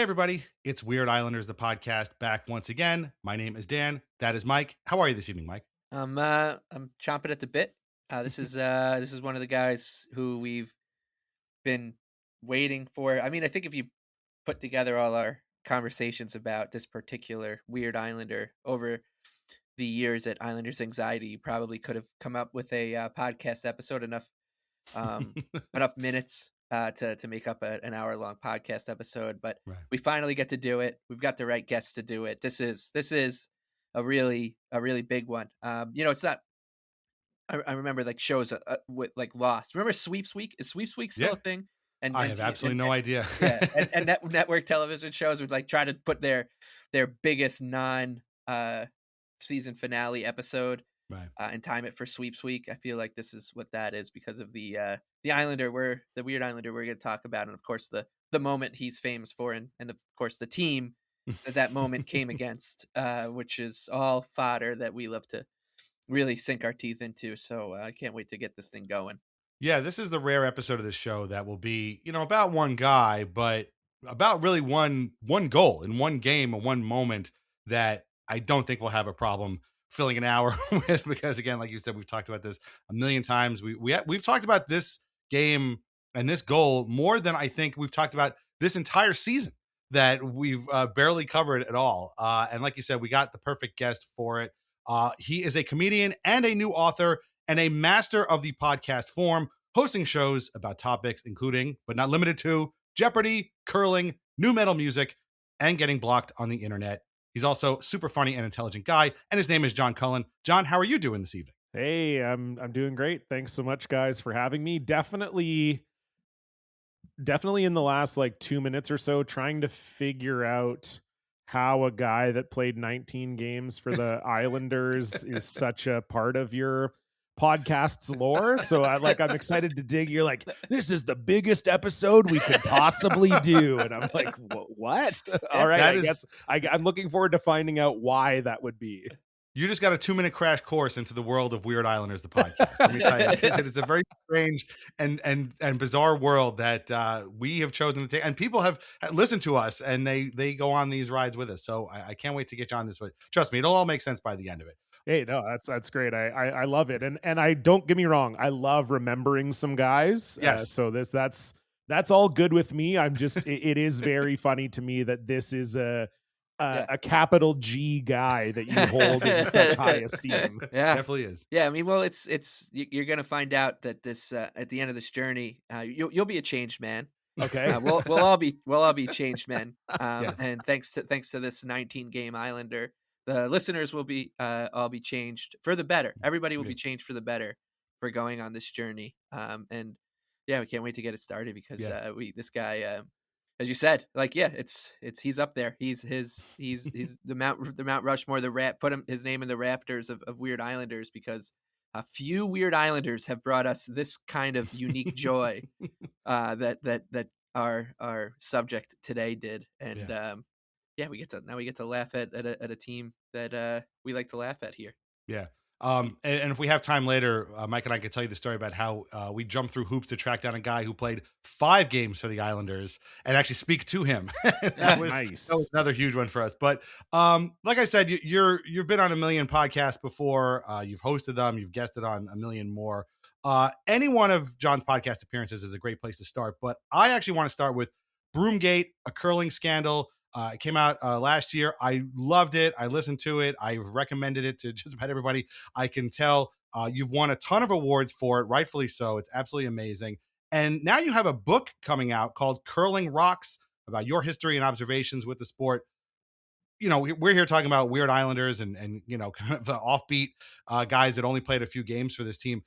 everybody, it's Weird Islanders, the podcast, back once again. My name is Dan. That is Mike. How are you this evening, Mike? I'm chomping at the bit. This is one of the guys who we've been waiting for. I mean, I think if you put together all our conversations about this particular Weird Islander over the years at Islanders Anxiety, you probably could have come up with a podcast episode enough enough minutes to make up an hour-long podcast episode. But Right. we finally get to do it. We've got the right guests to do it. This is a really big one. It's not. I remember like shows with like Lost. Remember Sweeps Week? Is Sweeps Week still a thing? And I have absolutely no idea. Yeah, and network television shows would like try to put their biggest non season finale episode Right. and time it for Sweeps Week. I feel like this is what that is because of the Islander, the Weird Islander we're going to talk about, and of course the moment he's famous for, and of course the team that moment came against, which is all fodder that we love to really sink our teeth into. So I can't wait to get this thing going. Yeah, this is the rare episode of this show that will be, about one guy, but about really one goal in one game or one moment that I don't think we'll have a problem filling an hour with, because again, like you said, we've talked about this a million times. We've talked about this game and this goal more than I think we've talked about this entire season that we've barely covered at all. And like you said, we got the perfect guest for it. He is a comedian and a new author and a master of the podcast form, hosting shows about topics including, but not limited to, Jeopardy, curling, new metal music, and getting blocked on the internet. He's also super funny and intelligent guy, and his name is John Cullen. John, how are you doing this evening? Hey, I'm doing great. Thanks so much, guys, for having me. Definitely in the last like 2 minutes or so, trying to figure out how a guy that played 19 games for the Islanders is such a part of your podcast's lore. So I'm excited to dig. You're like, this is the biggest episode we could possibly do. And I'm like, what? All right. I'm looking forward to finding out why that would be. You just got a 2-minute crash course into the world of Weird Islanders, the podcast. Let me tell you, it's a very strange and bizarre world that we have chosen to take, and people have listened to us, and they go on these rides with us. So I can't wait to get you on this. But trust me, it'll all make sense by the end of it. Hey, no, that's great. I love it, and I don't get me wrong. I love remembering some guys. Yes. So that's all good with me. I'm just it is very funny to me that this is a capital G guy that you hold in such high esteem. Yeah, definitely is. Yeah, I mean, well, it's you're gonna find out that this at the end of this journey, you'll be a changed man. Okay, we'll all be changed men. Yes. And thanks to this 19 game Islander, the listeners will be all be changed for the better. Everybody will be changed for the better for going on this journey. And yeah, we can't wait to get it started because this guy. As you said, he's up there. He's the Mount Rushmore, put his name in the rafters of Weird Islanders, because a few Weird Islanders have brought us this kind of unique joy that our subject today did. And we get to laugh at a team that we like to laugh at here. Yeah. And if we have time later, Mike and I could tell you the story about how we jumped through hoops to track down a guy who played 5 games for the Islanders and actually speak to him. That was another huge one for us. But like I said, you've been on a million podcasts before. You've hosted them. You've guested on a million more. Any one of John's podcast appearances is a great place to start. But I actually want to start with Broomgate, a curling scandal. It came out last year. I loved it. I listened to it. I recommended it to just about everybody I can tell. You've won a ton of awards for it, rightfully so. It's absolutely amazing. And now you have a book coming out called Curling Rocks, about your history and observations with the sport. We're here talking about Weird Islanders and kind of the offbeat guys that only played a few games for this team.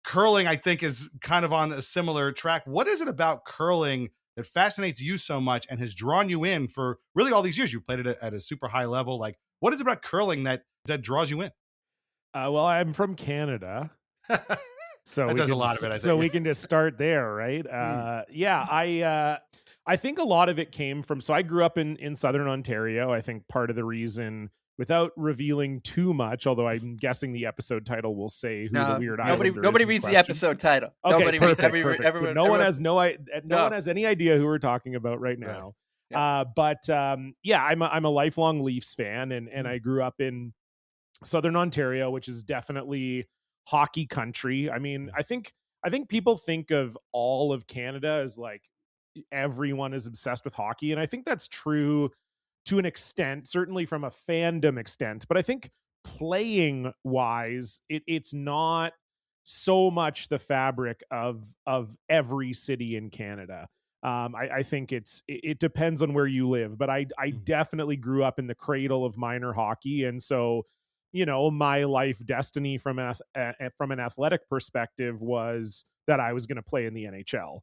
Curling, I think, is kind of on a similar track. What is it about curling that fascinates you so much and has drawn you in for really all these years? You played it at a super high level. Like, what is it about curling that draws you in? Well, I'm from Canada, so that does a lot of it. I think. So we can just start there, right? I think a lot of it came from. So I grew up in Southern Ontario. I think part of the reason, without revealing too much, although I'm guessing the episode title will say who the Weird Islander is. Nobody reads the episode title. Okay, nobody perfect. reads So no one has any idea who we're talking about right now. But I'm a lifelong Leafs fan, and I grew up in Southern Ontario, which is definitely hockey country. I mean, I think people think of all of Canada as like everyone is obsessed with hockey, and I think that's true to an extent, certainly from a fandom extent. But I think playing wise, it's not so much the fabric of every city in Canada. I think it depends on where you live, but I definitely grew up in the cradle of minor hockey, and so my life destiny from an athletic perspective was that I was going to play in the NHL,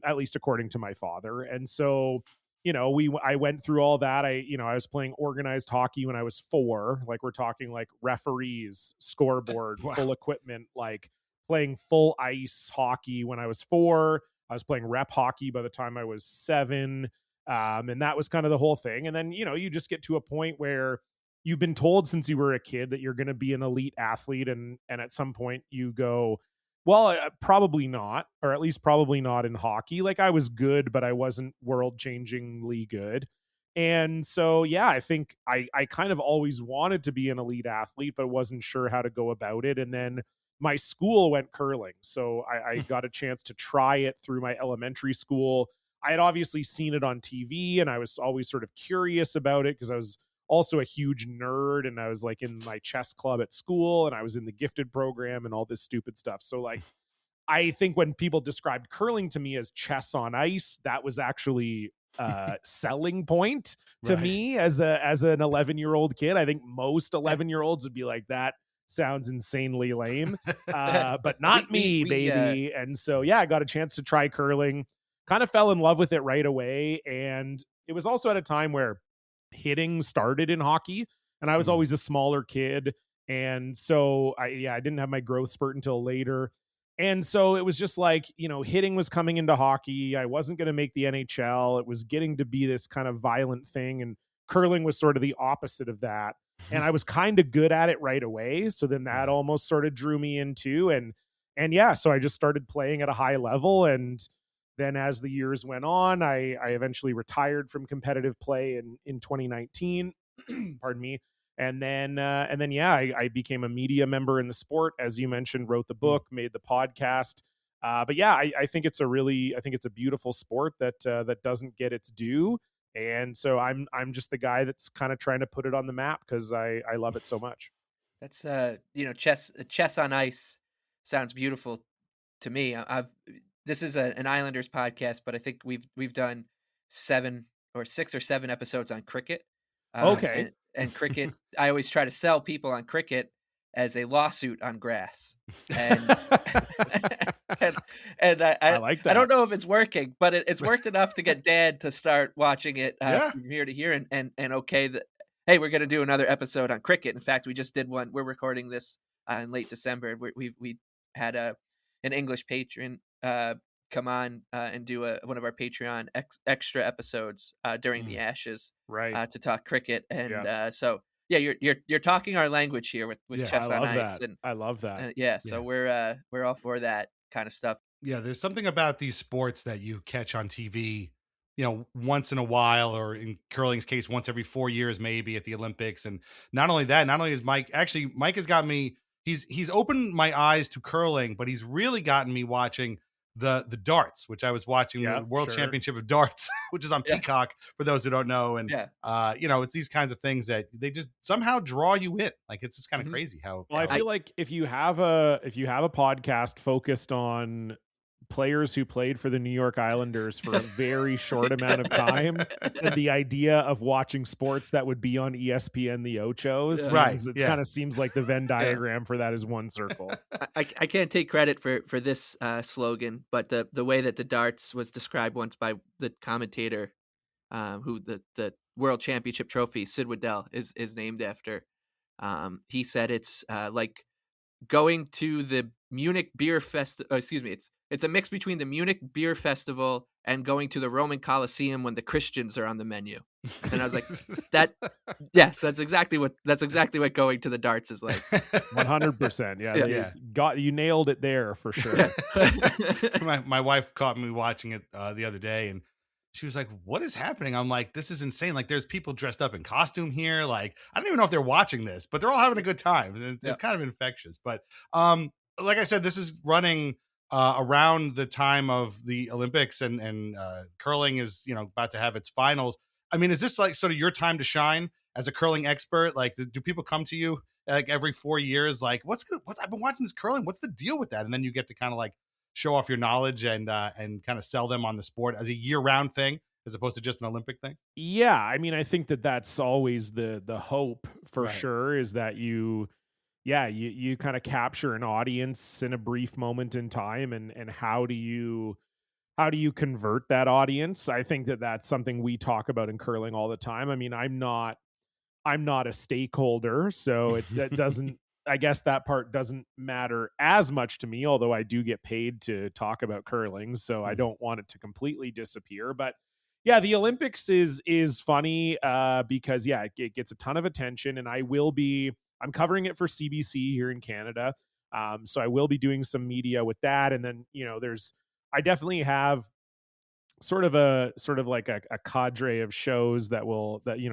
at least according to my father. And so, I went through all that. I was playing organized hockey when I was 4, like we're talking like referees, scoreboard, full equipment, like playing full ice hockey when I was 4. I was playing rep hockey by the time I was 7. And that was kind of the whole thing. And then, you just get to a point where you've been told since you were a kid that you're going to be an elite athlete. And at some point you go, well, probably not, or at least probably not in hockey. Like I was good, but I wasn't world changingly good. And so, I think I kind of always wanted to be an elite athlete, but wasn't sure how to go about it. And then my school went curling. So I got a chance to try it through my elementary school. I had obviously seen it on TV, and I was always sort of curious about it because I was also a huge nerd, and I was like in my chess club at school, and I was in the gifted program and all this stupid stuff. So like, I think when people described curling to me as chess on ice, that was actually selling point to me as an 11-year-old kid. I think most 11-year-olds would be like, that sounds insanely lame, but not me, baby. And so, I got a chance to try curling, kind of fell in love with it right away. And it was also at a time where hitting started in hockey, and I was always a smaller kid. And so I didn't have my growth spurt until later. And so it was just like, hitting was coming into hockey. I wasn't going to make the NHL. It was getting to be this kind of violent thing. And curling was sort of the opposite of that. And I was kind of good at it right away. So then that almost sort of drew me into, and so I just started playing at a high level. And then as the years went on, I eventually retired from competitive play in 2019, pardon me. And then, I became a media member in the sport, as you mentioned, wrote the book, made the podcast. But I think it's a beautiful sport that doesn't get its due. And so I'm just the guy that's kind of trying to put it on the map because I love it so much. That's chess on ice sounds beautiful to me. This is an Islanders podcast, but I think we've done 6 or 7 episodes on cricket. Okay. And cricket, I always try to sell people on cricket as a lawsuit on grass. And and I like that. I don't know if it's working, but it's worked enough to get Dad to start watching it from here to here. And okay, hey, we're going to do another episode on cricket. In fact, we just did one. We're recording this in late December. We had an English patron come on and do one of our Patreon extra episodes during the Ashes, to talk cricket. And so you're talking our language here with chess on ice. And I love that. So we're all for that kind of stuff. Yeah, there's something about these sports that you catch on TV, once in a while, or in curling's case, once every 4 years, maybe at the Olympics. And not only is Mike has got me, he's opened my eyes to curling, but he's really gotten me watching the darts, which I was watching the World Championship of Darts, which is on Peacock for those who don't know. And, it's these kinds of things that they just somehow draw you in. Like, it's just kind of crazy how. Well, I feel like if you have a podcast focused on players who played for the New York Islanders for a very short amount of time, and the idea of watching sports that would be on ESPN, the Ochos, it kind of seems like the Venn diagram for that is one circle. I can't take credit for this slogan, but the way that the darts was described once by the commentator, who the World Championship trophy, Sid Waddell, is named after. He said it's like going to the Munich Beer Festival. It's a mix between the Munich Beer Festival and going to the Roman Colosseum when the Christians are on the menu. And I was like, that's exactly what going to the darts is like. 100%. You nailed it there for sure. My wife caught me watching it the other day, and She was like, what is happening? I'm like, this is insane. Like, there's people dressed up in costume here. Like, I don't even know if they're watching this, but they're all having a good time. It's kind of infectious. But like I said, this is running around the time of the Olympics, and curling is, about to have its finals. I mean, is this like sort of your time to shine as a curling expert? Like, do people come to you like every 4 years? Like, what's I've been watching this curling. What's the deal with that? And then you get to kind of like show off your knowledge and kind of sell them on the sport as a year-round thing, as opposed to just an Olympic thing. Yeah, I mean, I think that's always the hope for sure, is that you kind of capture an audience in a brief moment in time, and how do you convert that audience? I think that's something we talk about in curling all the time. I mean, I'm not a stakeholder, so that doesn't I guess that part doesn't matter as much to me, although I do get paid to talk about curling, so I don't want it to completely disappear. But yeah, the Olympics is funny because it gets a ton of attention, and I'm covering it for CBC here in Canada. So I will be doing some media with that, and then I definitely have sort of like a cadre of shows that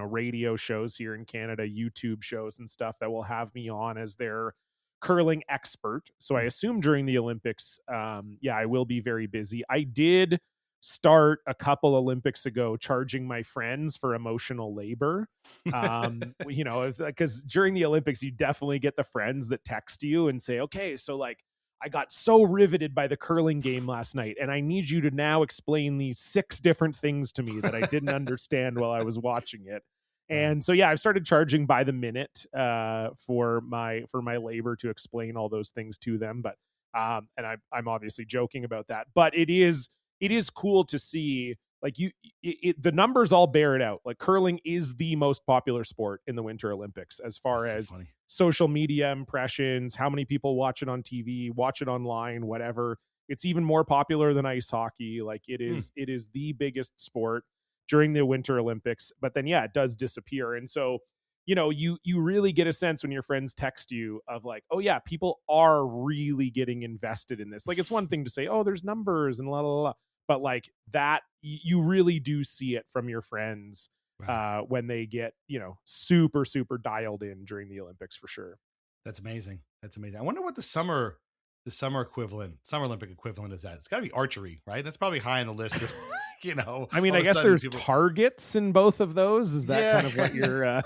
radio shows here in Canada, YouTube shows and stuff, that will have me on as their curling expert. So I assume during the Olympics, I will be very busy. I did start a couple Olympics ago charging my friends for emotional labor. Because during the Olympics, you definitely get the friends that text you and say, okay, so like, I got so riveted by the curling game last night, and I need you to now explain these 6 different things to me that I didn't understand while I was watching it. And so, I've started charging by the minute for my labor to explain all those things to them. But and I'm obviously joking about that, but it is cool to see, like, the numbers all bear it out. Like, curling is the most popular sport in the Winter Olympics as far as social media impressions, how many people watch it on TV, watch it online, whatever. It's even more popular than ice hockey. Like, it is the biggest sport during the Winter Olympics. But then, it does disappear. And so, you really get a sense when your friends text you of like, oh yeah, people are really getting invested in this. Like, it's one thing to say, oh, there's numbers and la la la, but like that, you really do see it from your friends when they get, super, super dialed in during the Olympics, for sure. That's amazing. I wonder what the summer Olympic equivalent is at. It's got to be archery, right? That's probably high on the list of, I mean, I guess there's targets in both of those. Is that kind of what you're,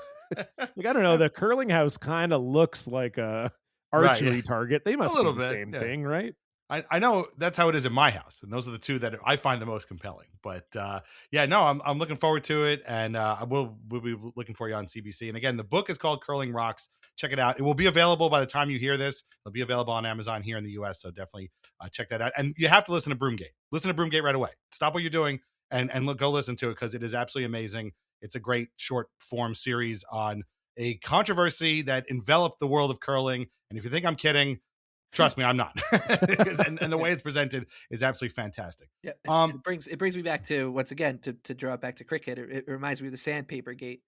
like, I don't know. The curling house kind of looks like a archery target. They must be the same thing, right? I know that's how it is in my house, and those are the two that I find the most compelling. But I'm looking forward to it, and we'll be looking for you on CBC. And again, the book is called Curling Rocks. Check it out. It will be available by the time you hear this. It'll be available on Amazon here in the US, so definitely check that out. And you have to listen to Broomgate. Listen to Broomgate right away. Stop what you're doing and go listen to it, because it is absolutely amazing. It's a great short form series on a controversy that enveloped the world of curling. And if you think I'm kidding, trust me, I'm not. and the way it's presented is absolutely fantastic. Yeah, it brings me back to, once again, to draw it back to cricket. It reminds me of the sandpaper gate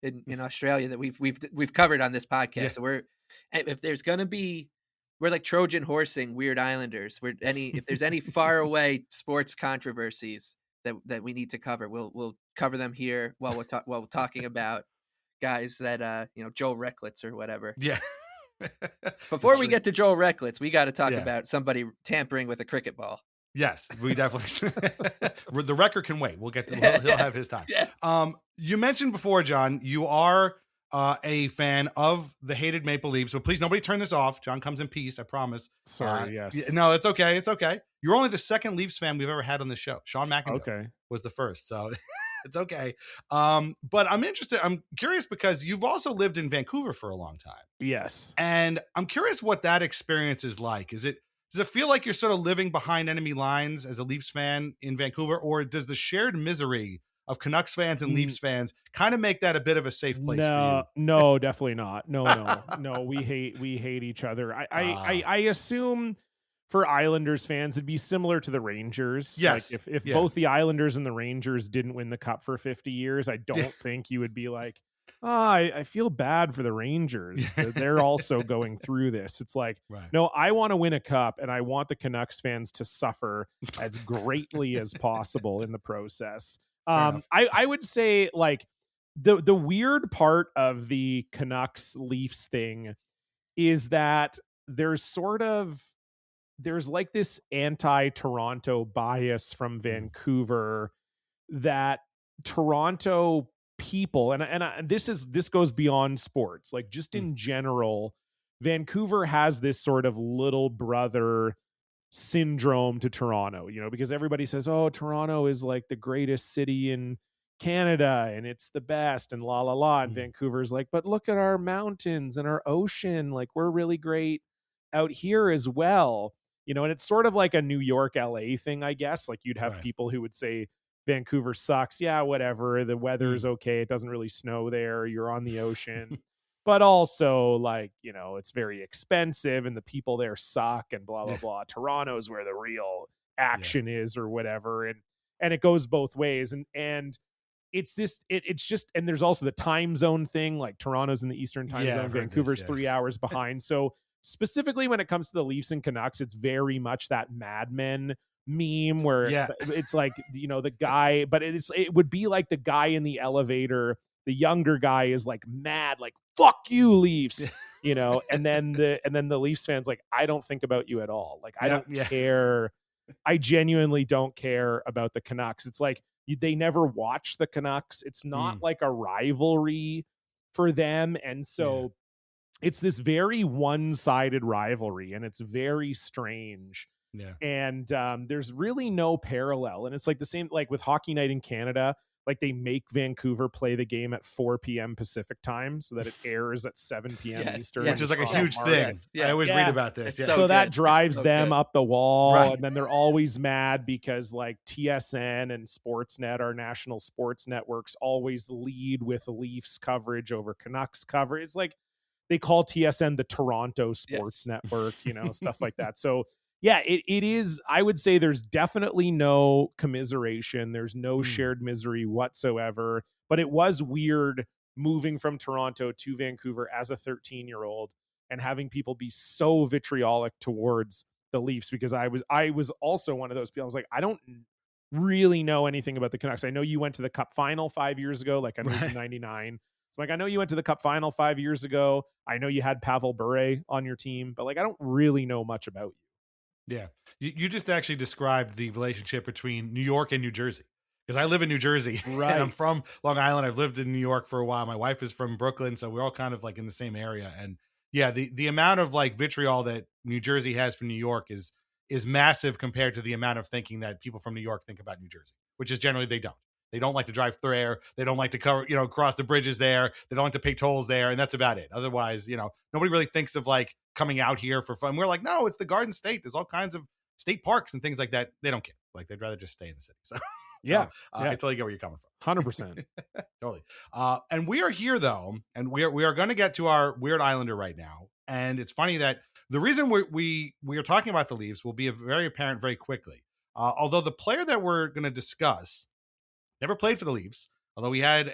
in Australia that we've covered on this podcast. Yeah. So if there's gonna be, we're like Trojan horsing Weird Islanders. If there's any far away sports controversies that we need to cover, we'll cover them here while we're talking about guys that Joel Recklitz or whatever. Yeah. Before we get to Joel Recklitz, we got to talk about somebody tampering with a cricket ball. Yes, we definitely. The record can wait. We'll get to. He'll have his time. Yeah. You mentioned before, John, you are a fan of the hated Maple Leafs. So please, nobody turn this off. John comes in peace. I promise. Sorry. Yes. No, it's okay. It's okay. You're only the second Leafs fan we've ever had on the show. Sean McIndoe was the first. So. It's okay. But I'm interested. I'm curious because you've also lived in Vancouver for a long time. Yes. And I'm curious what that experience is like. Does it feel like you're sort of living behind enemy lines as a Leafs fan in Vancouver, or does the shared misery of Canucks fans and Leafs fans kind of make that a bit of a safe place for you? No, definitely not. No. We hate each other. I assume for Islanders fans, it'd be similar to the Rangers. Yes. Like if both the Islanders and the Rangers didn't win the cup for 50 years, I don't think you would be like, I feel bad for the Rangers. They're also going through this. It's like, Right. no, I want to win a cup, and I want the Canucks fans to suffer as greatly as possible in the process. I would say, like, the weird part of the Canucks Leafs thing is that there's like this anti-Toronto bias from Vancouver that Toronto people, and this goes beyond sports, like just in general, Vancouver has this sort of little brother syndrome to Toronto, because everybody says, oh, Toronto is like the greatest city in Canada and it's the best and la la la, and Vancouver's like, but look at our mountains and our ocean, like we're really great out here as well, and it's sort of like a New York LA thing, I guess. Like you'd have people who would say Vancouver sucks. Yeah, whatever. The weather's okay. It doesn't really snow there. You're on the ocean. But also, like, it's very expensive and the people there suck and blah, blah, blah. Toronto's where the real action is or whatever. And it goes both ways. And it's just, it's just, and there's also the time zone thing. Like Toronto's in the Eastern time zone. Vancouver's 3 hours behind. So specifically when it comes to the Leafs and Canucks, it's very much that Mad Men meme where it's like, the guy, but it would be like the guy in the elevator, the younger guy is like mad, like fuck you Leafs, and then the Leafs fans like, I don't think about you at all, like I don't care, I genuinely don't care about the Canucks. It's like they never watch the Canucks. It's not like a rivalry for them, and so it's this very one-sided rivalry, and it's very strange. And there's really no parallel. And it's like the same, like with Hockey Night in Canada, like they make Vancouver play the game at 4 p.m. Pacific time so that it airs at 7 p.m. Eastern. Which is like a huge thing. I always read about this. So that drives them up the wall. And then they're always mad because like TSN and Sportsnet, our national sports networks, always lead with Leafs coverage over Canucks coverage. It's like they call TSN the Toronto Sports Network, stuff like that. So yeah, it is. I would say there's definitely no commiseration. There's no shared misery whatsoever. But it was weird moving from Toronto to Vancouver as a 13-year-old and having people be so vitriolic towards the Leafs, because I was also one of those people. I was like, I don't really know anything about the Canucks. I know you went to the Cup final 5 years ago, like I moved in 99. So like, I know you went to the Cup final 5 years ago. I know you had Pavel Bure on your team, but like, I don't really know much about you. Yeah. You just actually described the relationship between New York and New Jersey, because I live in New Jersey and I'm from Long Island. I've lived in New York for a while. My wife is from Brooklyn. So we're all kind of like in the same area. And yeah, the amount of like vitriol that New Jersey has for New York is massive compared to the amount of thinking that people from New York think about New Jersey, which is generally they don't. They don't like to drive through there. They don't like to cover, cross the bridges there. They don't like to pay tolls there. And that's about it. Otherwise, nobody really thinks of like coming out here for fun. We're like, no, it's the Garden State. There's all kinds of state parks and things like that. They don't care. Like they'd rather just stay in the city. So I totally get where you're coming from. 100%. Totally. And we are here though. And we are going to get to our Weird Islander right now. And it's funny that the reason we are talking about the Leafs will be very apparent very quickly. Although the player that we're going to discuss never played for the Leafs, although he had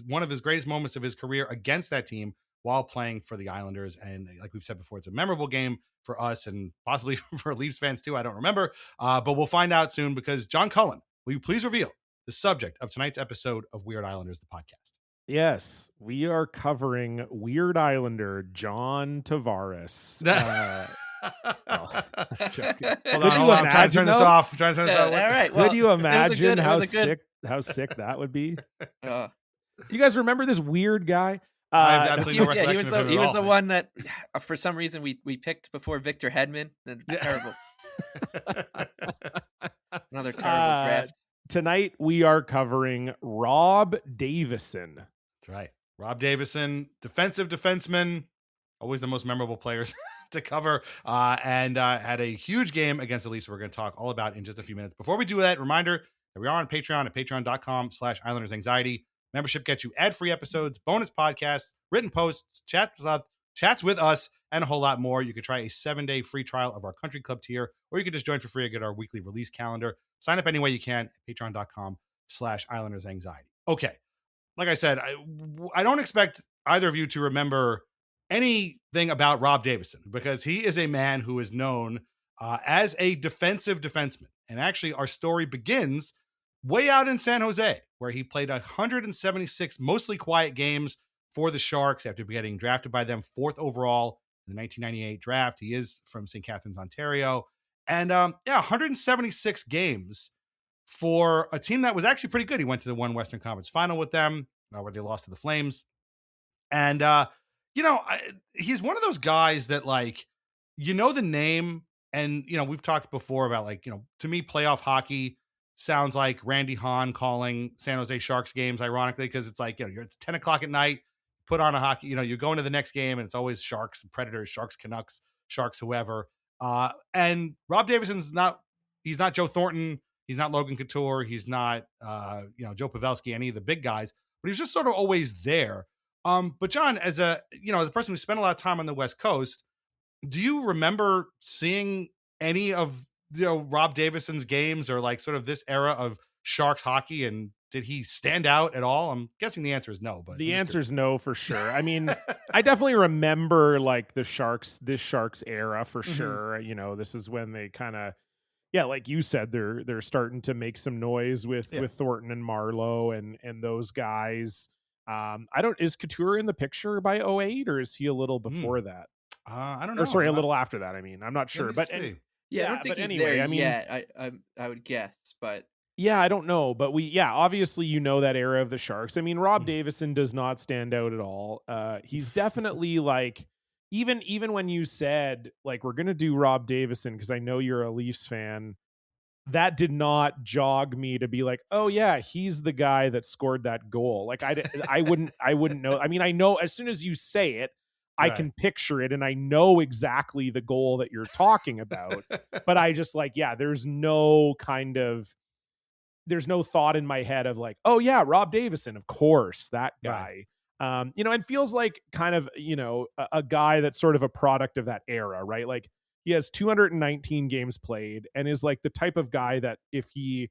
one of his greatest moments of his career against that team while playing for the Islanders. And like we've said before, it's a memorable game for us and possibly for Leafs fans too. I don't remember, but we'll find out soon, because John Cullen, will you please reveal the subject of tonight's episode of Weird Islanders, the podcast? Yes, we are covering Weird Islander John Tavares. Hold on. I'm trying to turn this off. All right. Well, could you imagine how sick that would be? You guys remember this weird guy? I have absolutely no recollection of him he was the one that, for some reason, we picked before Victor Hedman. Terrible. Another terrible draft. Tonight we are covering Rob Davison. That's right. Rob Davison, defenseman, always the most memorable players to cover, and had a huge game against the Leafs we're going to talk all about in just a few minutes. Before we do that, reminder that we are on Patreon at patreon.com/Islanders Anxiety. Membership gets you ad-free episodes, bonus podcasts, written posts, chats with us, and a whole lot more. You can try a 7-day free trial of our Country Club tier, or you can just join for free and get our weekly release calendar. Sign up any way you can at patreon.com/Islanders Anxiety. Okay. like I said, I don't expect either of you to remember anything about Rob Davison, because he is a man who is known as a defensive defenseman. And actually, our story begins way out in San Jose, where he played 176 mostly quiet games for the Sharks after getting drafted by them 4th overall in the 1998 draft. He is from St. Catharines, Ontario. And 176 games for a team that was actually pretty good. He went to the one Western Conference final with them, where they lost to the Flames. And, he's one of those guys that, like, the name, and, we've talked before about, like, to me, playoff hockey sounds like Randy Hahn calling San Jose Sharks games, ironically, because it's like, it's 10 o'clock at night, put on a hockey, you go into the next game and it's always Sharks and Predators, Sharks Canucks, Sharks whoever. And Rob Davison's he's not Joe Thornton, he's not Logan Couture, he's not Joe Pavelski, any of the big guys, but he's just sort of always there. But John, as a person who spent a lot of time on the West Coast, do you remember seeing any of Rob Davison's games, or like sort of this era of Sharks hockey, and did he stand out at all? I'm guessing the answer is no, but the answer is no for sure. I mean, I definitely remember like this Sharks era for sure. This is when they kind of, like you said, they're starting to make some noise with Thornton and Marlowe and those guys. Is Couture in the picture by 2008, or is he a little before that? I don't know. Or sorry, a little after that. I mean, I'm not sure, but I don't think he's there yet. I would guess, but yeah, I don't know, but obviously that era of the Sharks. I mean, Rob Davison does not stand out at all. He's definitely like, even when you said like we're gonna do Rob Davison because I know you're a Leafs fan, that did not jog me to be like, oh yeah, he's the guy that scored that goal. Like I wouldn't know. I mean, I know as soon as you say it, I can picture it and I know exactly the goal that you're talking about. But I just like, there's no thought in my head of like, oh yeah, Rob Davison, of course, that guy. Right. And feels like kind of, a guy that's sort of a product of that era, right? Like he has 219 games played and is like the type of guy that if he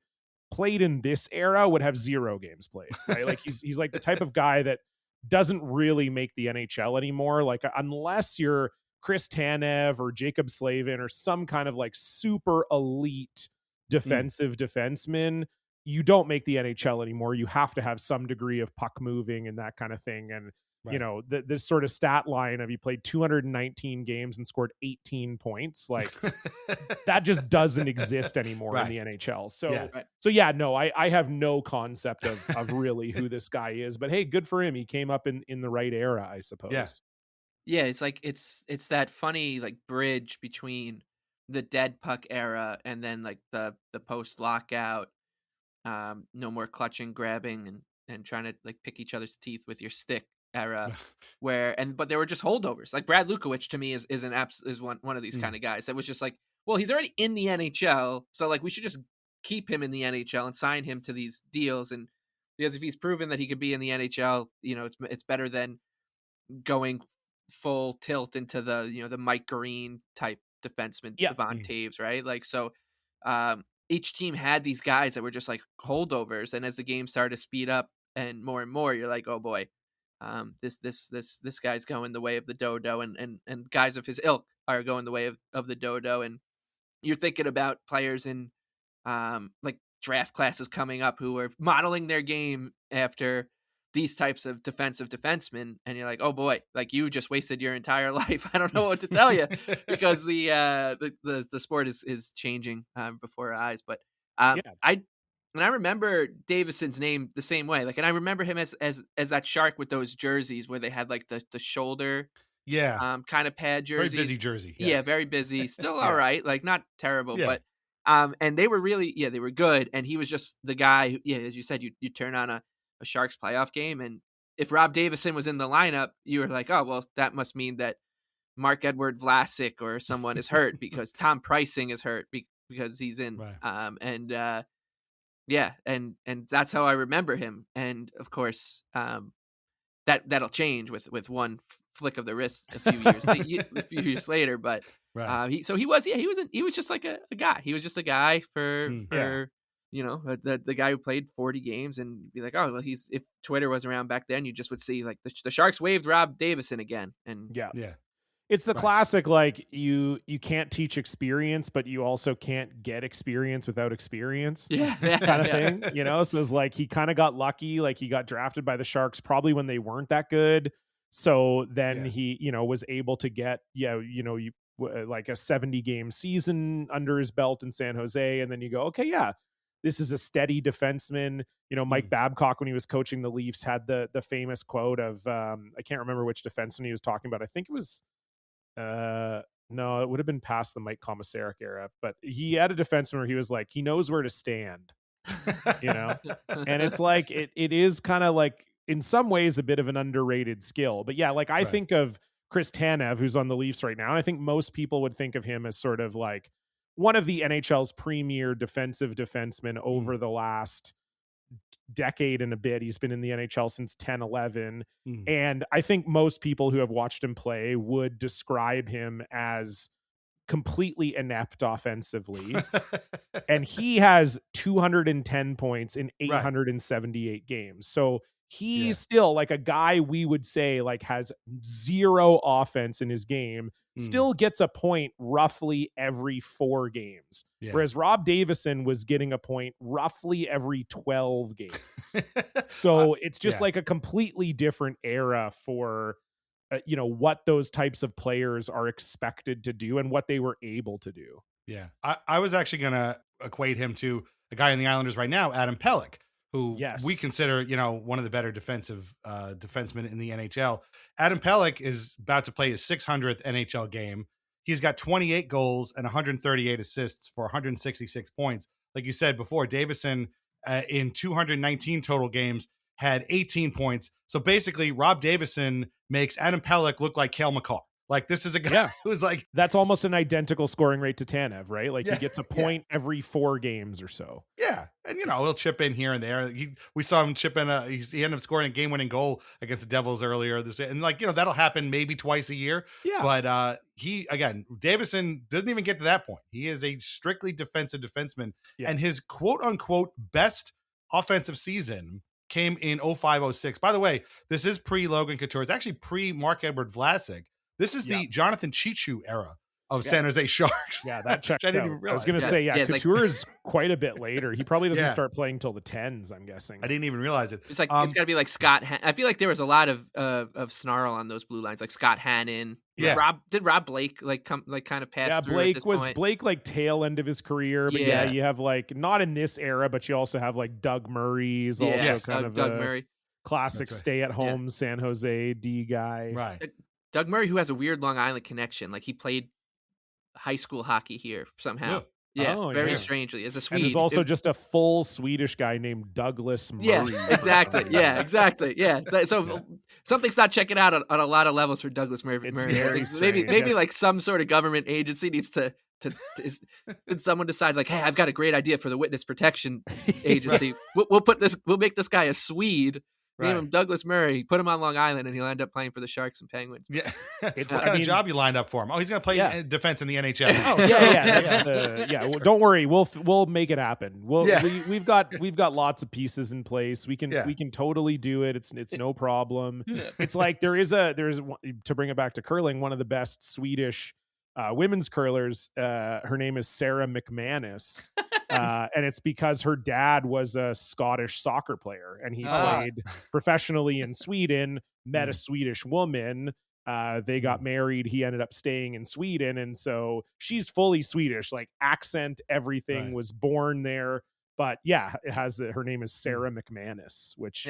played in this era would have 0 games played, right? Like he's like the type of guy that doesn't really make the NHL anymore. Like unless you're Chris Tanev or Jacob Slavin or some kind of like super elite defensive defenseman, you don't make the NHL anymore. You have to have some degree of puck moving and that kind of thing. And, this sort of stat line of you played 219 games and scored 18 points, like that just doesn't exist anymore in the NHL. So, I have no concept of really who this guy is, but hey, good for him. He came up in the right era, I suppose. Yeah. It's like, it's that funny like bridge between the dead puck era and then like the post lockout, no more clutching, grabbing and trying to like pick each other's teeth with your stick era but they were just holdovers. Like Brad Lukowich to me is one of these kind of guys that was just like, well, he's already in the NHL, so like we should just keep him in the NHL and sign him to these deals. And because if he's proven that he could be in the NHL, it's better than going full tilt into the Mike Green type defenseman, Devon Taves, right? Like so each team had these guys that were just like holdovers, and as the game started to speed up and more, you're like, oh boy, this guy's going the way of the dodo, and guys of his ilk are going the way of the dodo. And you're thinking about players in like draft classes coming up who are modeling their game after these types of defensive defensemen, and you're like, oh boy, like you just wasted your entire life. I don't know what to tell you because the sport is changing before our eyes. But I remember Davison's name the same way. Like, and I remember him as that Shark with those jerseys where they had like the shoulder, kind of pad jerseys. Very busy jersey. Yeah, very busy. Still all right, like not terrible, but and they were really they were good. And he was just the guy who, as you said, you turn on a Sharks playoff game, and if Rob Davison was in the lineup, you were like, oh well, that must mean that Mark-Edward Vlasic or someone is hurt because Tom Pricing is hurt because he's in, and that's how I remember him. And of course, that'll change with one flick of the wrist a few years later. But he was just like a guy. He was just a guy for the guy who played 40 games and be like, oh, well, if Twitter was around back then, you just would see like the Sharks waived Rob Davison again. And yeah. It's the classic, like you can't teach experience, but you also can't get experience without experience kind of thing, So it's like he kind of got lucky, like he got drafted by the Sharks probably when they weren't that good. So then he, was able to get, like a 70 game season under his belt in San Jose. And then you go, okay, this is a steady defenseman. Mike Babcock, when he was coaching the Leafs, had the famous quote of, I can't remember which defenseman he was talking about. I think it was, no, it would have been past the Mike Komisarek era, but he had a defenseman where he was like, he knows where to stand, and it's like, it is kind of like in some ways a bit of an underrated skill, but I think of Chris Tanev, who's on the Leafs right now. And I think most people would think of him as sort of like one of the NHL's premier defensive defensemen over the last decade and a bit. He's been in the NHL since 10-11. And I think most people who have watched him play would describe him as completely inept offensively. And he has 210 points in 878 games. So he's still like a guy we would say like has zero offense in his game, still gets a point roughly every 4 games. Whereas Rob Davison was getting a point roughly every 12 games. So it's just like a completely different era for, what those types of players are expected to do and what they were able to do. Yeah. I was actually going to equate him to a guy in the Islanders right now, Adam Pelech, who we consider, one of the better defensive defensemen in the NHL. Adam Pelech is about to play his 600th NHL game. He's got 28 goals and 138 assists for 166 points. Like you said before, Davison in 219 total games had 18 points. So basically, Rob Davison makes Adam Pelech look like Cale Makar. Like, this is a guy who's like... That's almost an identical scoring rate to Tanev, right? Like, he gets a point every 4 games or so. Yeah. And, he'll chip in here and there. We saw him chip in. He ended up scoring a game-winning goal against the Devils earlier this year. And, that'll happen maybe twice a year. Yeah. But Davison doesn't even get to that point. He is a strictly defensive defenseman. Yeah. And his quote-unquote best offensive season came in 05-06. By the way, this is pre-Logan Couture. It's actually pre-Marc-Edouard Vlasic. This is the Jonathan Chichu era of San Jose Sharks. Yeah, that checked I didn't out. even realize. I was going to say, Couture is quite a bit later. He probably doesn't start playing till the 10s, I'm guessing. I didn't even realize it. It's like it's got to be like Scott. I feel like there was a lot of snarl on those blue lines, like Scott Hannon. Yeah. Did Rob Blake kind of pass through Blake at this point? Blake like tail end of his career, but you have like not in this era, but you also have like Doug Murray's also kind of Doug Murray, classic stay-at-home San Jose D guy, right? Doug Murray, who has a weird Long Island connection, like he played high school hockey here somehow. Very strangely, as a Swede. And there's also just a full Swedish guy named Douglas Murray. Yeah, exactly. Yeah. So something's not checking out on a lot of levels for Douglas Murray. Maybe like some sort of government agency needs to someone decide like, hey, I've got a great idea for the witness protection agency. We'll make this guy a Swede. Name him Douglas Murray, put him on Long Island, and he'll end up playing for the Sharks and Penguins. Yeah. What kind of job you lined up for him? Oh, he's going to play defense in the NHL. Well, don't worry. We'll make it happen. We've got lots of pieces in place. We can totally do it. It's no problem. Yeah. It's like there's to bring it back to curling, one of the best Swedish women's curlers. Her name is Sarah McManus. And it's because her dad was a Scottish soccer player and he played professionally in Sweden, met a Swedish woman. They got married. He ended up staying in Sweden. And so she's fully Swedish, like accent, everything was born there. But it has her name is Sarah McManus, which,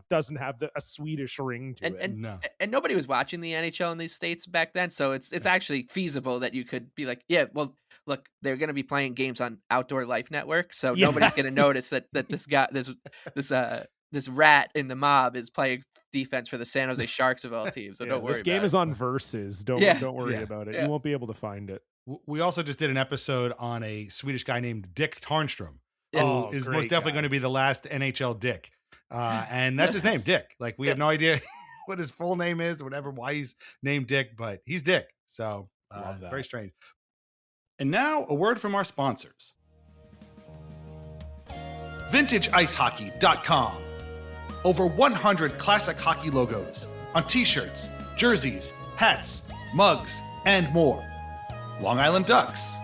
doesn't have a Swedish ring to it. And nobody was watching the NHL in these states back then. So it's actually feasible that you could be like, well, look, they're going to be playing games on Outdoor Life Network. So nobody's going to notice that this guy, this rat in the mob is playing defense for the San Jose Sharks of all teams. So don't worry. This game is on Versus. Don't worry about it. You won't be able to find it. We also just did an episode on a Swedish guy named Dick Tarnström. Who is most definitely going to be the last NHL Dick. And that's his name, Dick. Like, we have no idea what his full name is or whatever, why he's named Dick, but he's Dick. So very strange. And now a word from our sponsors. VintageIceHockey.com. Over 100 classic hockey logos on t-shirts, jerseys, hats, mugs, and more. Long Island Ducks,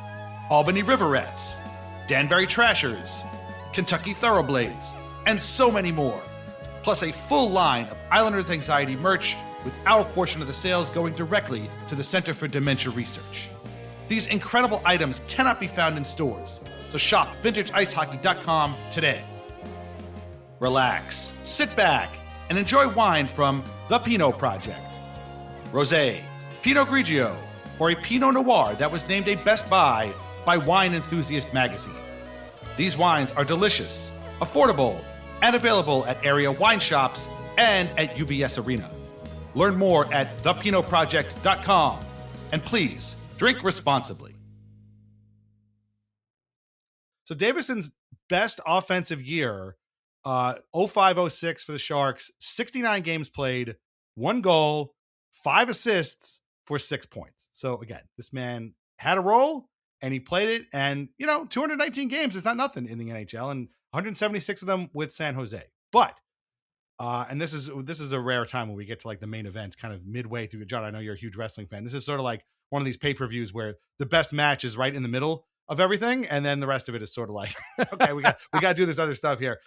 Albany Riverettes, Danbury Trashers, Kentucky Thoroughblades, and so many more. Plus a full line of Islanders Anxiety merch with our portion of the sales going directly to the Center for Dementia Research. These incredible items cannot be found in stores, so shop VintageIceHockey.com today. Relax, sit back, and enjoy wine from The Pinot Project. Rosé, Pinot Grigio, or a Pinot Noir that was named a Best Buy by Wine Enthusiast magazine. These wines are delicious, affordable, and available at area wine shops and at UBS Arena. Learn more at thepinotproject.com. And please, drink responsibly. So Davison's best offensive year, 05-06 for the Sharks, 69 games played, 1 goal, 5 assists for 6 points. So again, this man had a role and he played it, and 219 games is not nothing in the NHL, and 176 of them with San Jose. But and this is a rare time when we get to like the main event kind of midway through. John, I know you're a huge wrestling fan. This is sort of like one of these pay-per-views where the best match is right in the middle of everything, and then the rest of it is sort of like, okay, we got to do this other stuff here.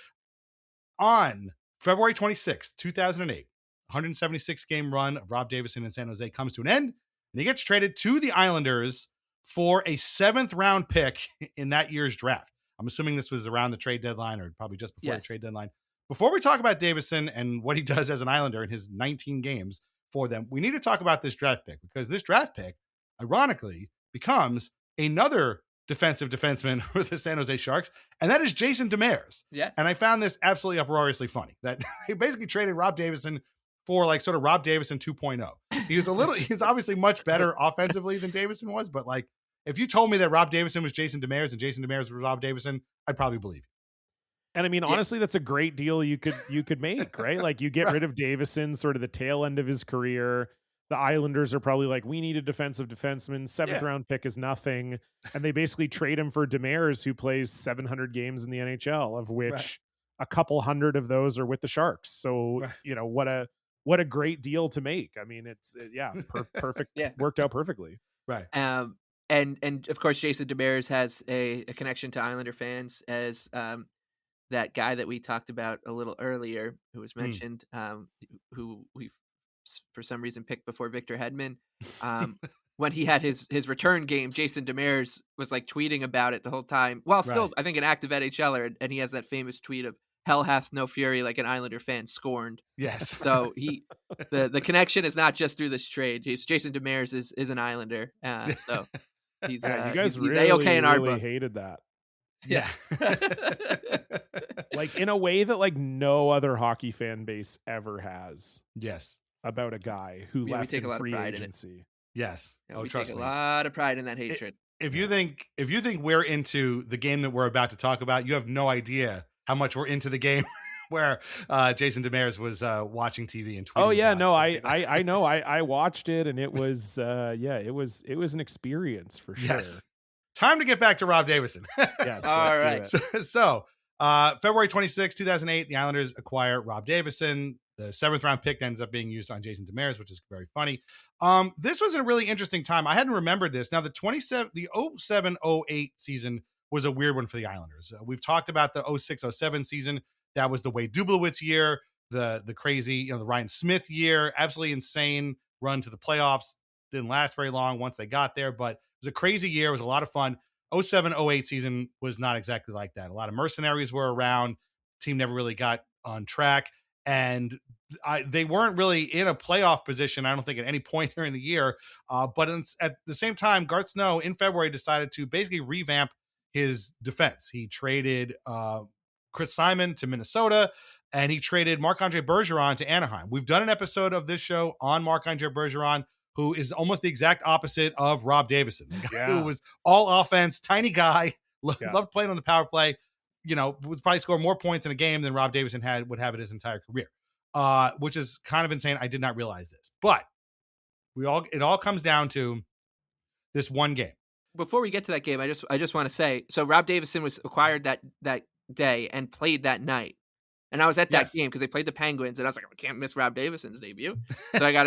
On February 26, 2008, 176 game run of Rob Davison in San Jose comes to an end, and he gets traded to the Islanders for a 7th round pick in that year's draft. I'm assuming this was around the trade deadline or probably just before the trade deadline. Before we talk about Davison and what he does as an Islander in his 19 games for them, we need to talk about this draft pick, because this draft pick, ironically, becomes another defensive defenseman for the San Jose Sharks, and that is Jason Demers. Yeah. And I found this absolutely uproariously funny, that he basically traded Rob Davison for like sort of Rob Davison 2.0. He's obviously much better offensively than Davison was, but like if you told me that Rob Davison was Jason Demers and Jason Demers was Rob Davison, I'd probably believe you. And I mean, honestly, that's a great deal you could make, right? Like you get rid of Davison, sort of the tail end of his career. The Islanders are probably like, we need a defensive defenseman. 7th round pick is nothing. And they basically trade him for Demers, who plays 700 games in the NHL, of which a couple hundred of those are with the Sharks. So, what a great deal to make. I mean, it's perfect. Worked out perfectly. Right. And of course, Jason Demers has a connection to Islander fans as that guy that we talked about a little earlier, who was mentioned, who we for some reason picked before Victor Hedman. When he had his return game, Jason Demers was like tweeting about it the whole time, while still, I think, an active NHLer, and he has that famous tweet of "Hell hath no fury like an Islander fan scorned." Yes. So the connection is not just through this trade. Jason Demers is an Islander, so he's you guys he's really, A-okay in our really book. hated that. Yeah. Like in a way that like no other hockey fan base ever has. Yes. About a guy who left in free agency. Yes. We take a lot of pride in that hatred. If you think we're into the game that we're about to talk about, you have no idea how much we're into the game where Jason Demers was watching TV and tweeting. Oh yeah, no, I know. I watched it, and it was it was an experience for sure. Yes. Time to get back to Rob Davison. Yes. All right. So February 26, 2008, the Islanders acquire Rob Davison. The 7th round pick ends up being used on Jason Demers, which is very funny. This was a really interesting time. I hadn't remembered this. Now, the 07-08 season was a weird one for the Islanders. We've talked about the 06-07 season. That was the Wade Dublowitz year, the crazy, the Ryan Smith year, absolutely insane run to the playoffs. Didn't last very long once they got there, but it was a crazy year. It was a lot of fun. 07-08 season was not exactly like that. A lot of mercenaries were around. Team never really got on track. And they weren't really in a playoff position, I don't think, at any point during the year. But at the same time, Garth Snow in February decided to basically revamp his defense. He traded Chris Simon to Minnesota, and he traded Marc-Andre Bergeron to Anaheim. We've done an episode of this show on Marc-Andre Bergeron, who is almost the exact opposite of Rob Davison, who was all offense, tiny guy, loved playing on the power play. Would probably score more points in a game than Rob Davison would have in his entire career, which is kind of insane. I did not realize this, but it all comes down to this one game. Before we get to that game, I just want to say, so Rob Davison was acquired that day and played that night. And I was at that Yes. game because they played the Penguins, and I was like, I can't miss Rob Davison's debut. So I got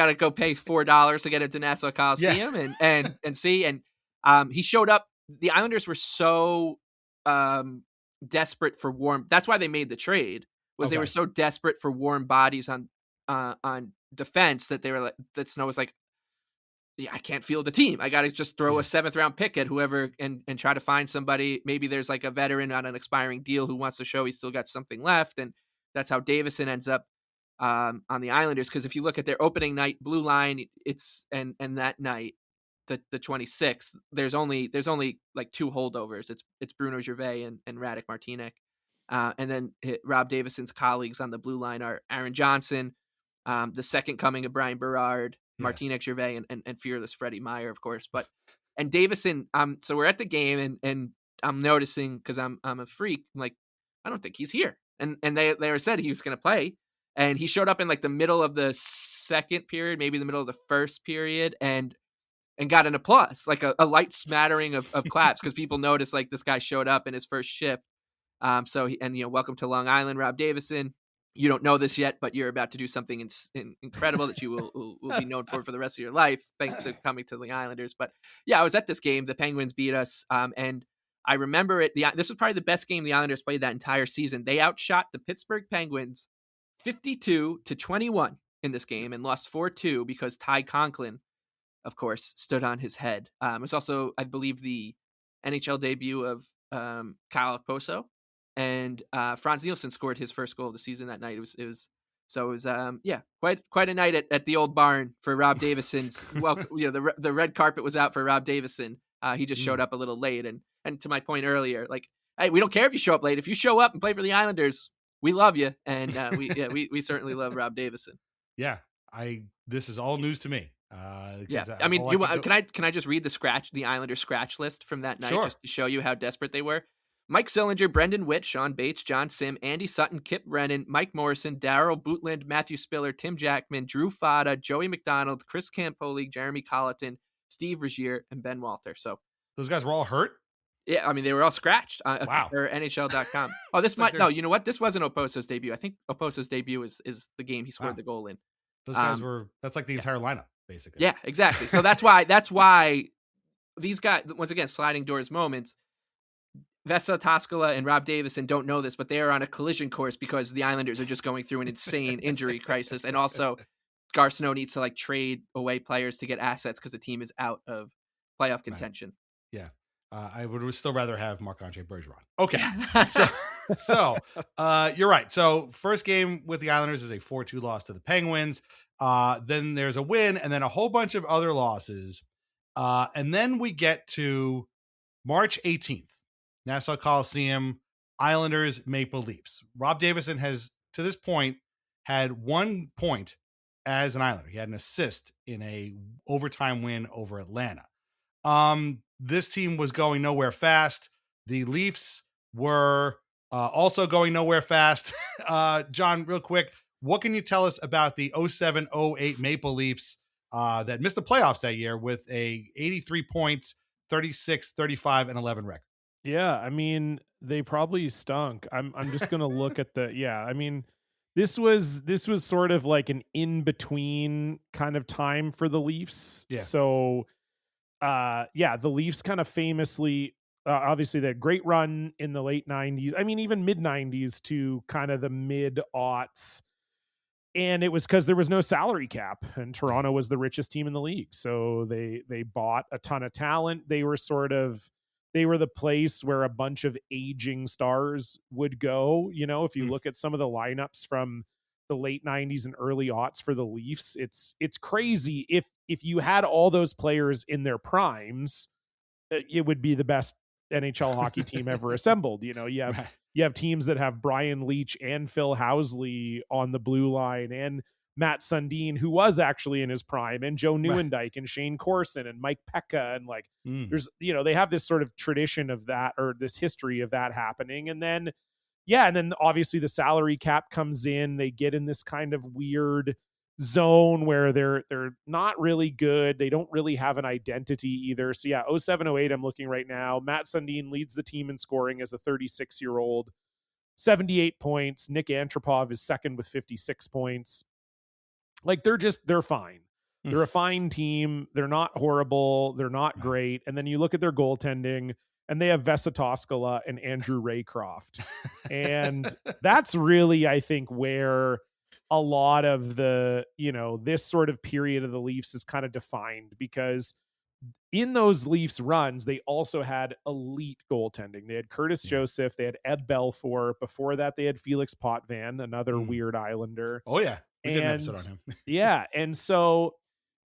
to go pay $4 to get into Nassau Coliseum and see. And he showed up. The Islanders were so desperate for warm. That's why they made the trade. They were so desperate for warm bodies on defense that they were like, that Snow was like, yeah, I can't field the team. I got to just throw a 7th round pick at whoever and try to find somebody. Maybe there's like a veteran on an expiring deal who wants to show he's still got something left. And that's how Davison ends up on the Islanders. Because if you look at their opening night blue line, it's and that night, the 26th, there's only like 2 holdovers. It's Bruno Gervais and Radek Martinek. And then Rob Davison's colleagues on the blue line are Aaron Johnson, the second coming of Brian Berard, Martinek Gervais, and fearless Freddie Meyer, of course. And Davison, so we're at the game and I'm noticing, because I'm a freak, I'm like, I don't think he's here. And they said he was going to play. And he showed up in like the middle of the second period, maybe the middle of the first period, and got an applause, like a light smattering of claps, because people noticed like this guy showed up in his first shift. Welcome to Long Island, Rob Davison. You don't know this yet, but you're about to do something incredible that you will be known for the rest of your life, thanks to coming to the Islanders. But yeah, I was at this game. The Penguins beat us, and I remember it. This was probably the best game the Islanders played that entire season. They outshot the Pittsburgh Penguins 52-21 in this game and lost 4-2 because Ty Conklin, of course, stood on his head. It was also, I believe, the NHL debut of Kyle Okposo. And Franz Nielsen scored his first goal of the season that night. It was quite a night at the old barn for Rob Davison's. Well, the red carpet was out for Rob Davison. He just showed up a little late. And to my point earlier, like, hey, we don't care if you show up late. If you show up and play for the Islanders, we love you, and we certainly love Rob Davison. Yeah, this is all news to me. I mean, can I just read the Islanders scratch list from that night, just to show you how desperate they were? Mike Sillinger, Brendan Witt, Sean Bates, John Sim, Andy Sutton, Kip Brennan, Mike Morrison, Darryl Bootland, Matthew Spiller, Tim Jackman, Drew Fada, Joey McDonald, Chris Campoli, Jeremy Colleton, Steve Regier, and Ben Walter. So those guys were all hurt? Yeah, I mean, they were all scratched wow. for NHL.com. Oh, this might, no, you know what? This wasn't Oposo's debut. I think Oposo's debut is the game he scored the goal in. Those guys that's like the entire lineup, basically. Yeah, exactly. So that's why these guys, once again, sliding doors moments, Vesa, Toskala, and Rob Davison don't know this, but they are on a collision course because the Islanders are just going through an insane injury crisis. And also, Gar Snow needs to like trade away players to get assets because the team is out of playoff contention. Right. Yeah. I would still rather have Marc-Andre Bergeron. Okay. So you're right. So first game with the Islanders is a 4-2 loss to the Penguins. Then there's a win and then a whole bunch of other losses. And then we get to March 18th. Nassau Coliseum, Islanders, Maple Leafs. Rob Davison has, to this point, had 1 point as an Islander. He had an assist in a overtime win over Atlanta. This team was going nowhere fast. The Leafs were also going nowhere fast. John, real quick, what can you tell us about the 07-08 Maple Leafs that missed the playoffs that year with a 83 points, 36, 35, and 11 record? Yeah, I mean, they probably stunk. I'm just gonna look at I mean, this was sort of like an in-between kind of time for the Leafs. Yeah. So the Leafs kind of famously obviously they had a great run in the late 90s. I mean, even mid 90s to kind of the mid aughts. And it was because there was no salary cap and Toronto was the richest team in the league. So they bought a ton of talent. They were the place where a bunch of aging stars would go. You know, if you look at some of the lineups from the late 90s and early aughts for the Leafs, it's crazy. If you had all those players in their primes, it would be the best NHL hockey team ever assembled. You know, you have teams that have Brian Leach and Phil Housley on the blue line and Matt Sundin, who was actually in his prime, and Joe Nieuwendyk and Shane Corson and Mike Pekka. And like, there's, they have this sort of tradition of that, or this history of that happening. And then obviously the salary cap comes in, they get in this kind of weird zone where they're not really good. They don't really have an identity either. So yeah, 07-08 I'm looking right now. Matt Sundin leads the team in scoring as a 36-year-old, 78 points. Nick Antropov is second with 56 points. Like they're fine. They're a fine team. They're not horrible. They're not great. And then you look at their goaltending, and they have Vesa Toskala and Andrew Raycroft. And that's really, I think, where a lot of the, this sort of period of the Leafs is kind of defined, because in those Leafs runs, they also had elite goaltending. They had Curtis Joseph. They had Ed Belfour. Before that, they had Felix Potvin, another weird Islander. Oh, yeah. We did an episode on him. Yeah. And so,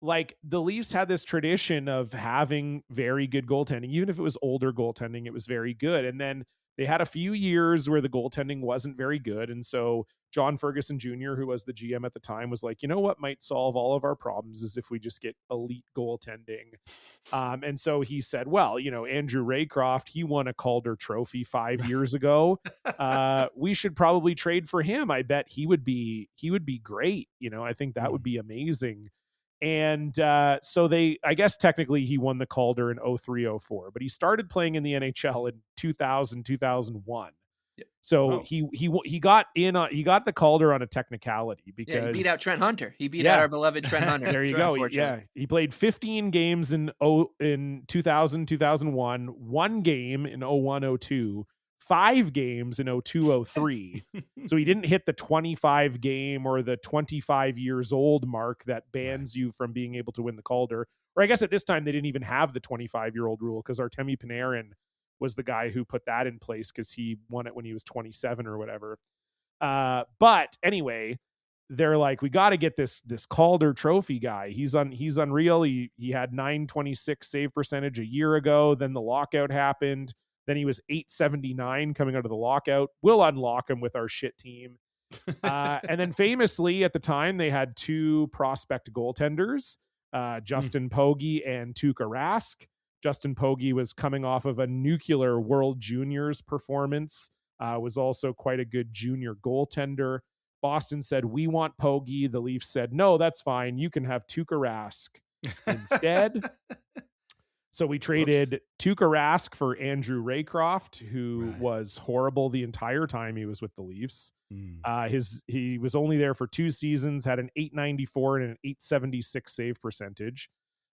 like, the Leafs had this tradition of having very good goaltending. Even if it was older goaltending, it was very good. And then they had a few years where the goaltending wasn't very good. And so John Ferguson Jr., who was the GM at the time, was like, you know what might solve all of our problems is if we just get elite goaltending. And so he said, well, Andrew Raycroft, he won a Calder Trophy 5 years ago. We should probably trade for him. I bet he would be great. I think that would be amazing. And so I guess technically he won the Calder in 03-04, but he started playing in the NHL in 2000, 2001. So he got the Calder on a technicality, because he beat out Trent Hunter. He beat out our beloved Trent Hunter. There you go. Yeah. He played 15 games in 2000, 2001, 1 game in 01-02, 5 games in 02-03. So he didn't hit the 25 game or the 25 years old mark that bans you from being able to win the Calder. Or I guess at this time they didn't even have the 25-year-old rule, because Artemi Panarin was the guy who put that in place, because he won it when he was 27 or whatever. But anyway, they're like, we got to get this Calder Trophy guy. He's unreal. He had 926 save percentage a year ago. Then the lockout happened. Then he was 879 coming out of the lockout. We'll unlock him with our shit team. And then famously at the time, they had 2 prospect goaltenders, Justin Pogge and Tuukka Rask. Justin Pogge was coming off of a nuclear World Juniors performance, was also quite a good junior goaltender. Boston said, we want Pogge. The Leafs said, no, that's fine. You can have Tuukka Rask instead. So we traded Tuukka Rask for Andrew Raycroft, who was horrible the entire time he was with the Leafs. He was only there for 2 seasons, had an .894 and an .876 save percentage.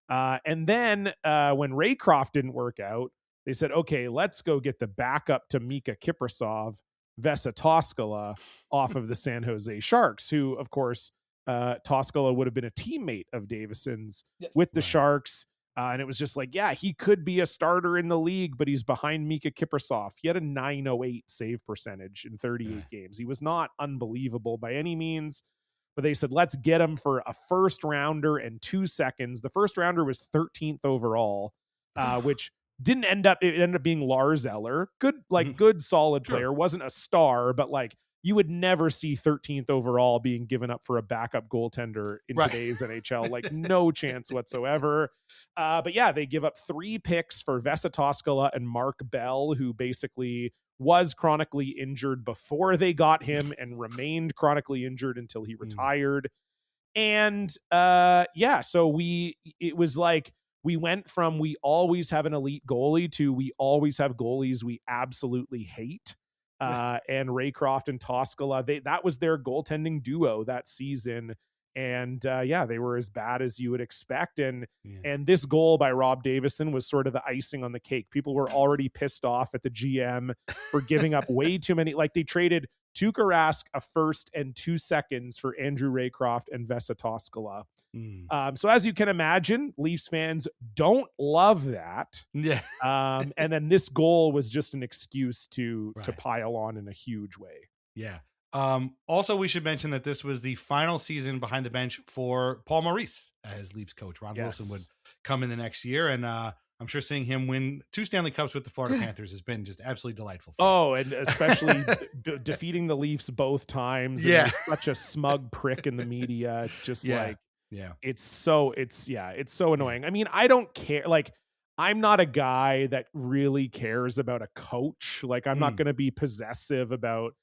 And then when Raycroft didn't work out, they said, okay, let's go get the backup to Mika Kiprasov, Vesa Toskala, off of the San Jose Sharks, who, of course, Toskala would have been a teammate of Davison's with the Sharks. And it was just like, yeah, he could be a starter in the league, but he's behind Mika Kiprasov. He had a .908 save percentage in 38 games. He was not unbelievable by any means. But they said, let's get him for a first rounder and 2 seconds. The first rounder was 13th overall, which ended up being Lars Eller. Good solid player. Wasn't a star, but like you would never see 13th overall being given up for a backup goaltender in today's NHL. Like no chance whatsoever. But yeah, they give up 3 picks for Vesa Toskala and Mark Bell, who basically was chronically injured before they got him and remained chronically injured until he retired. And so it was like we went from we always have an elite goalie to we always have goalies we absolutely hate. And Raycroft and Toskala, that was their goaltending duo that season. And they were as bad as you would expect. And this goal by Rob Davison was sort of the icing on the cake. People were already pissed off at the GM for giving up way too many. Like they traded Tuukka Rask a first and 2 seconds for Andrew Raycroft and Vesa Toskala. So as you can imagine, Leafs fans don't love that. Yeah. And then this goal was just an excuse to pile on in a huge way. Yeah. Also, we should mention that this was the final season behind the bench for Paul Maurice as Leafs coach. Ron Wilson would come in the next year, and I'm sure seeing him win 2 Stanley Cups with the Florida Panthers has been just absolutely delightful. And especially defeating the Leafs both times. And such a smug prick in the media. It's just it's so annoying. I mean, I don't care. Like, I'm not a guy that really cares about a coach. Like, I'm not going to be possessive about,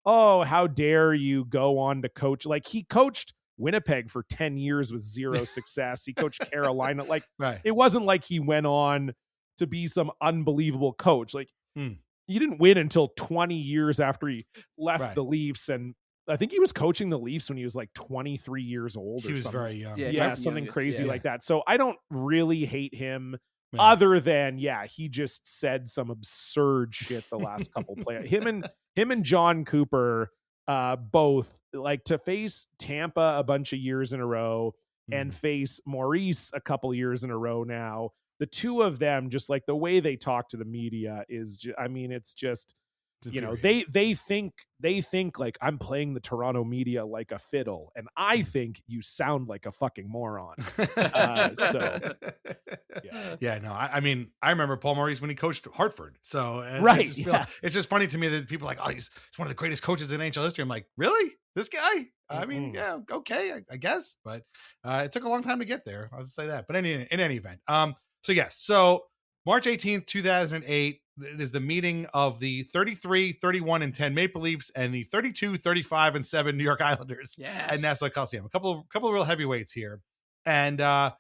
oh, how dare you go on to coach? Like, he coached Winnipeg for 10 years with zero success. He coached Carolina. Like, right. It wasn't like he went on to be some unbelievable coach. Like, he didn't win until 20 years after he left the Leafs. And I think he was coaching the Leafs when he was like 23 years old. He was very young. Yeah, something crazy like that. So I don't really hate him other than, he just said some absurd shit the last couple playoffs. Him and John Cooper, both, like, to face Tampa a bunch of years in a row and face Maurice a couple years in a row now. The two of them, just like the way they talk to the media is it's just, they think like, I'm playing the Toronto media like a fiddle, and I think you sound like a fucking moron. I mean, I remember Paul Maurice when he coached Hartford. So it's just funny to me that people are like, oh, he's one of the greatest coaches in NHL history. I'm like, really? This guy? I mean, yeah, okay, I guess, but it took a long time to get there. I'll just say that. But in any event, so March 18th, 2008, it is the meeting of the 33, 31, and 10 Maple Leafs and the 32, 35, and 7 New York Islanders at Nassau Coliseum. A couple of real heavyweights here. And the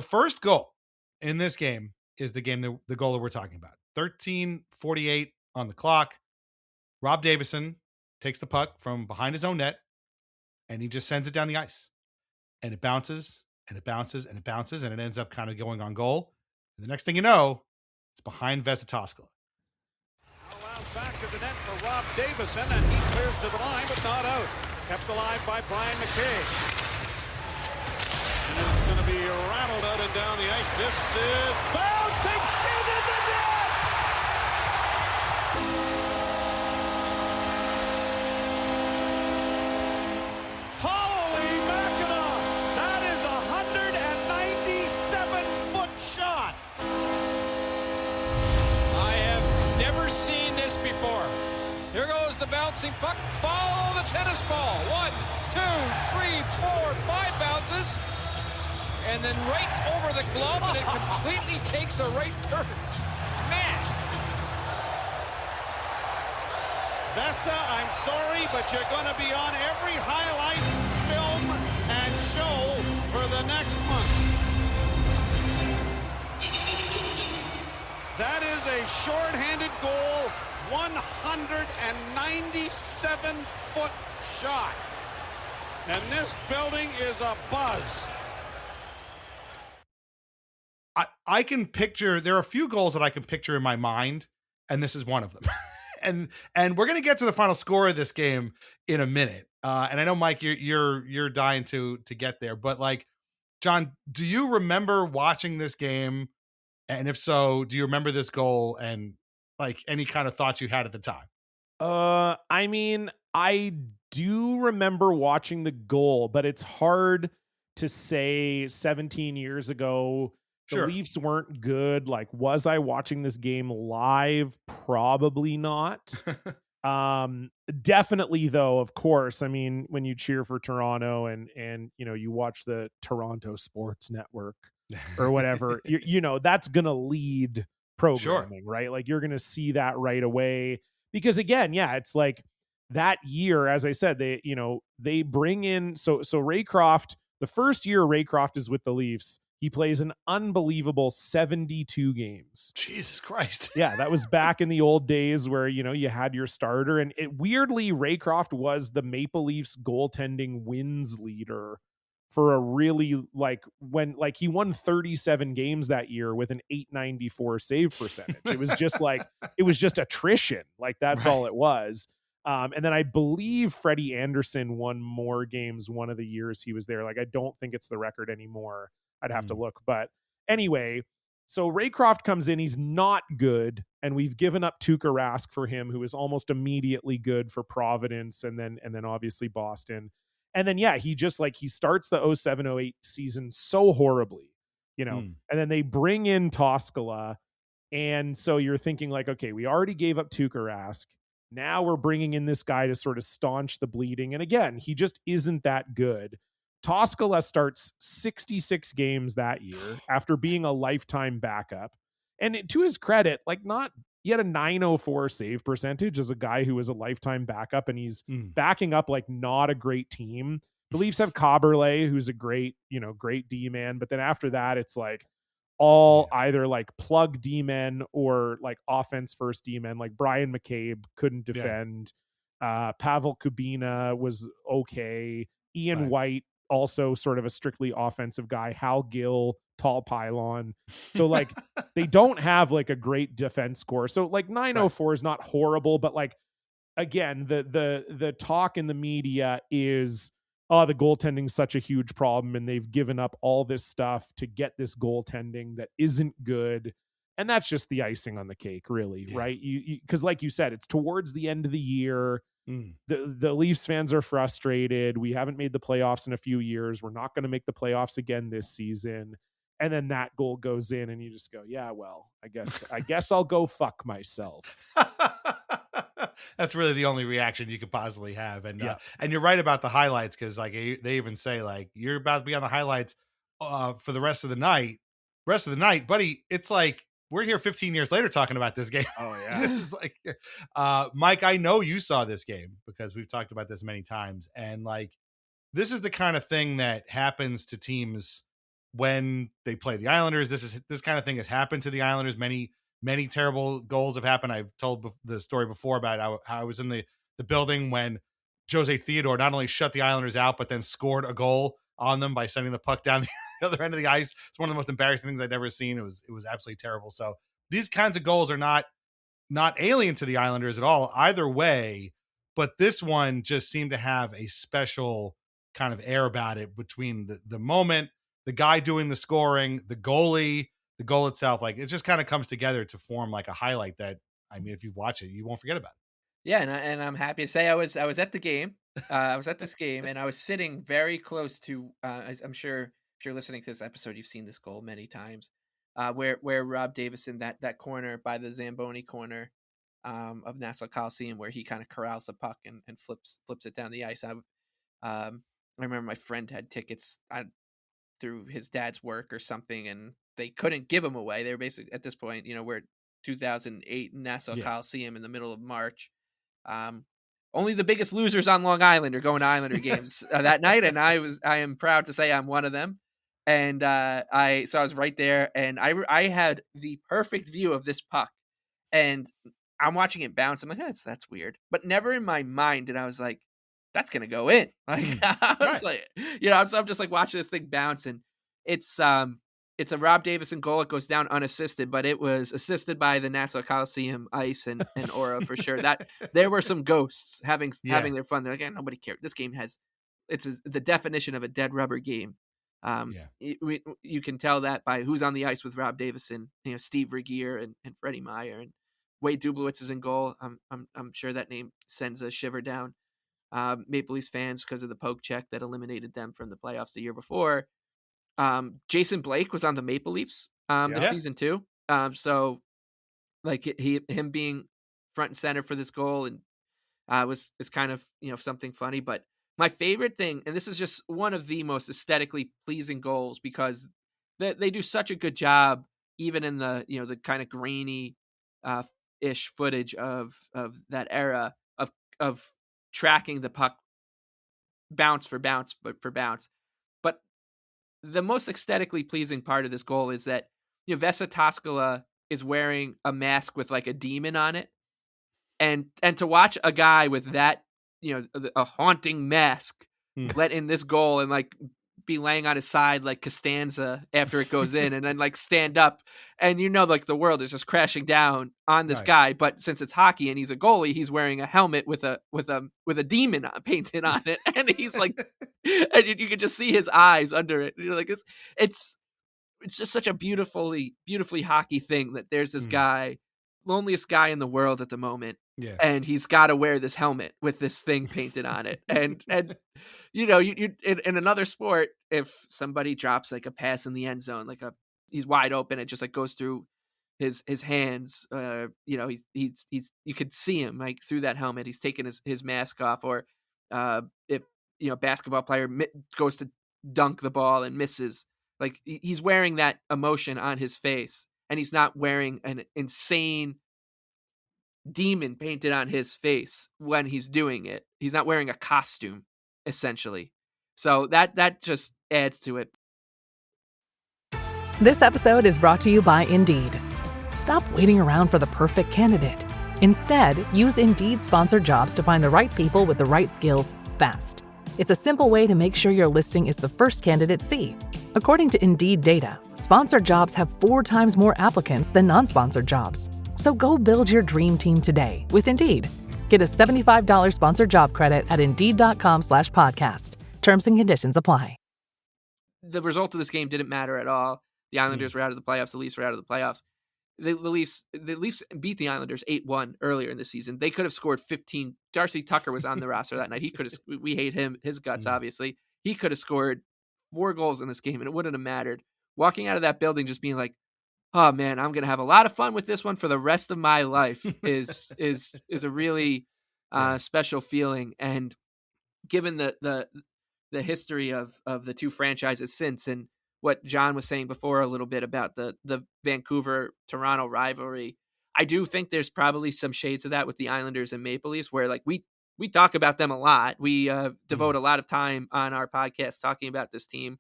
first goal in this game is the goal that we're talking about. 13:48 on the clock. Rob Davison takes the puck from behind his own net, and he just sends it down the ice. And it bounces, and it bounces, and it bounces, and it ends up kind of going on goal. And the next thing you know, it's behind Toskala. Back to the net for Rob Davison, and he clears to the line, but not out. Kept alive by Brian McKay. And it's going to be rattled out and down the ice. This is bouncing into the net! Holy Mackinac! That is a 197-foot shot! I have never seen this before. Here goes the bouncing puck. Follow the tennis ball. 1, 2, 3, 4, 5 bounces. And then right over the glove, and it completely takes a right turn. Man. Vesa, I'm sorry, but you're going to be on every highlight film and show for the next month. That is a shorthanded goal, 197-foot shot. And this building is a buzz. I can picture, there are a few goals that I can picture in my mind, and this is one of them. and we're going to get to the final score of this game in a minute. And I know, Mike, you're dying to get there, but like, John, do you remember watching this game? And if so, do you remember this goal and like any kind of thoughts you had at the time? I mean, I do remember watching the goal, but it's hard to say 17 years ago. The Leafs weren't good. Like, was I watching this game live? Probably not. Definitely though, of course. I mean, when you cheer for Toronto and you watch the Toronto Sports Network or whatever, that's going to lead programming, right? Like, you're going to see that right away because again, it's like that year, as I said, they bring in, so Raycroft, the first year Raycroft is with the Leafs, he plays an unbelievable 72 games. Jesus Christ. Yeah, that was back in the old days where, you had your starter. And weirdly, Raycroft was the Maple Leafs goaltending wins leader for a really, he won 37 games that year with an .894 save percentage. It was just attrition. Like, that's all it was. And then I believe Freddie Anderson won more games one of the years he was there. Like, I don't think it's the record anymore. I'd have to look. But anyway, so Raycroft comes in. He's not good. And we've given up Tuukka Rask for him, who is almost immediately good for Providence and then obviously Boston. And then, he just he starts the 07-08 season so horribly, and then they bring in Toskala. And so you're thinking like, okay, we already gave up Tuukka Rask. Now we're bringing in this guy to sort of staunch the bleeding. And again, he just isn't that good. Toskala starts 66 games that year after being a lifetime backup. And to his credit, he had a .904 save percentage as a guy who was a lifetime backup, and he's backing up not a great team. the Leafs have Coberley, who's a great D-man. But then after that, it's like all either like plug D-men or like offense first D-men. Like Brian McCabe couldn't defend. Pavel Kubina was okay. Ian White, also sort of a strictly offensive guy. Hal Gill, tall pylon. So like they don't have like a great defense score. So like 904 is not horrible, but like again, the talk in the media is, oh, the goaltending is such a huge problem, and they've given up all this stuff to get this goaltending that isn't good. And that's just the icing on the cake, really, right? You because like you said, it's towards the end of the year. The Leafs fans are frustrated. We haven't made the playoffs in a few years. We're not going to make the playoffs again this season. And then that goal goes in, and you just go, yeah, well, I guess I'll go fuck myself. That's really the only reaction you could possibly have. And and you're right about the highlights, because like they even say like you're about to be on the highlights for the rest of the night, buddy. It's like we're here 15 years later talking about this game. Oh yeah. This is like Mike, I know you saw this game because we've talked about this many times, and like this is the kind of thing that happens to teams when they play the Islanders. This kind of thing has happened to the Islanders. Many terrible goals have happened. I've told the story before about how I was in the building when Jose Theodore not only shut the Islanders out, but then scored a goal on them by sending the puck down the other end of the ice. It's one of the most embarrassing things I'd ever seen. It was absolutely terrible. So these kinds of goals are not alien to the Islanders at all, either way. But this one just seemed to have a special kind of air about it between the moment, the guy doing the scoring, the goalie, the goal itself. Like it just kind of comes together to form like a highlight that, I mean, if you've watched it, you won't forget about it. Yeah, and I'm happy to say I was at the game. I was at this game, and I was sitting very close to. I'm sure if you're listening to this episode, you've seen this goal many times. Where Rob Davison, that corner by the Zamboni corner of Nassau Coliseum, where he kind of corrals the puck and flips it down the ice. I remember my friend had tickets through his dad's work or something, and they couldn't give them away. They were basically at this point, we're 2008 in Nassau Coliseum in the middle of March. Only the biggest losers on Long Island are going to Islander games that night, and I am proud to say I'm one of them. And I was right there, and I had the perfect view of this puck, and I'm watching it bounce. I'm like, that's weird, but never in my mind did I was like, that's gonna go in. Like I was like, so I'm just like watching this thing bounce, and it's a Rob Davison goal. It goes down unassisted, but it was assisted by the Nassau Coliseum ice and aura for sure. That there were some ghosts having their fun. They're like, nobody cared. This game it's the definition of a dead rubber game. You can tell that by who's on the ice with Rob Davison. Steve Regier and Freddie Meyer and Wade Dublowitz is in goal. I'm sure that name sends a shiver down Maple Leafs fans because of the poke check that eliminated them from the playoffs the year before. Jason Blake was on the Maple Leafs this season too. So like him being front and center for this goal and is kind of something funny. But my favorite thing, and this is just one of the most aesthetically pleasing goals because they do such a good job, even in the the kind of grainy ish footage of that era of tracking the puck bounce for bounce. But the most aesthetically pleasing part of this goal is that Vesa Toskala is wearing a mask with like a demon on it, and to watch a guy with that a haunting mask let in this goal and like be laying on his side like Costanza after it goes in, and then like stand up, and like the world is just crashing down on this guy. But since it's hockey and he's a goalie, he's wearing a helmet with a demon painted on it, and he's like, and you can just see his eyes under it. Like it's just such a beautifully hockey thing that there's this guy, loneliest guy in the world at the moment. Yeah. And he's got to wear this helmet with this thing painted on it. And you in another sport, if somebody drops like a pass in the end zone, like he's wide open, it just like goes through his hands. He's you could see him like through that helmet. He's taking his mask off, or if a basketball player goes to dunk the ball and misses, like he's wearing that emotion on his face, and he's not wearing an insane demon painted on his face when he's doing it. He's not wearing a costume, essentially. So that just adds to it. This episode is brought to you by Indeed. Stop waiting around for the perfect candidate. Instead, use Indeed sponsored jobs to find the right people with the right skills fast. It's a simple way to make sure your listing is the first candidates see. According to Indeed data, sponsored jobs have 4 times more applicants than non-sponsored jobs. So go build your dream team today with Indeed. Get a $75 sponsored job credit at Indeed.com/podcast. Terms and conditions apply. The result of this game didn't matter at all. The Islanders were out of the playoffs. The Leafs were out of the playoffs. The Leafs beat the Islanders 8-1 earlier in the season. They could have scored 15. Darcy Tucker was on the roster that night. He could have. We hate him, his guts, obviously. He could have scored 4 goals in this game, and it wouldn't have mattered. Walking out of that building, just being like, "Oh man, I'm gonna have a lot of fun with this one for the rest of my life," is a really special feeling. And given the history of the two franchises since, and what John was saying before a little bit about the Vancouver-Toronto rivalry, I do think there's probably some shades of that with the Islanders and Maple Leafs, where like we talk about them a lot. We devote a lot of time on our podcast talking about this team,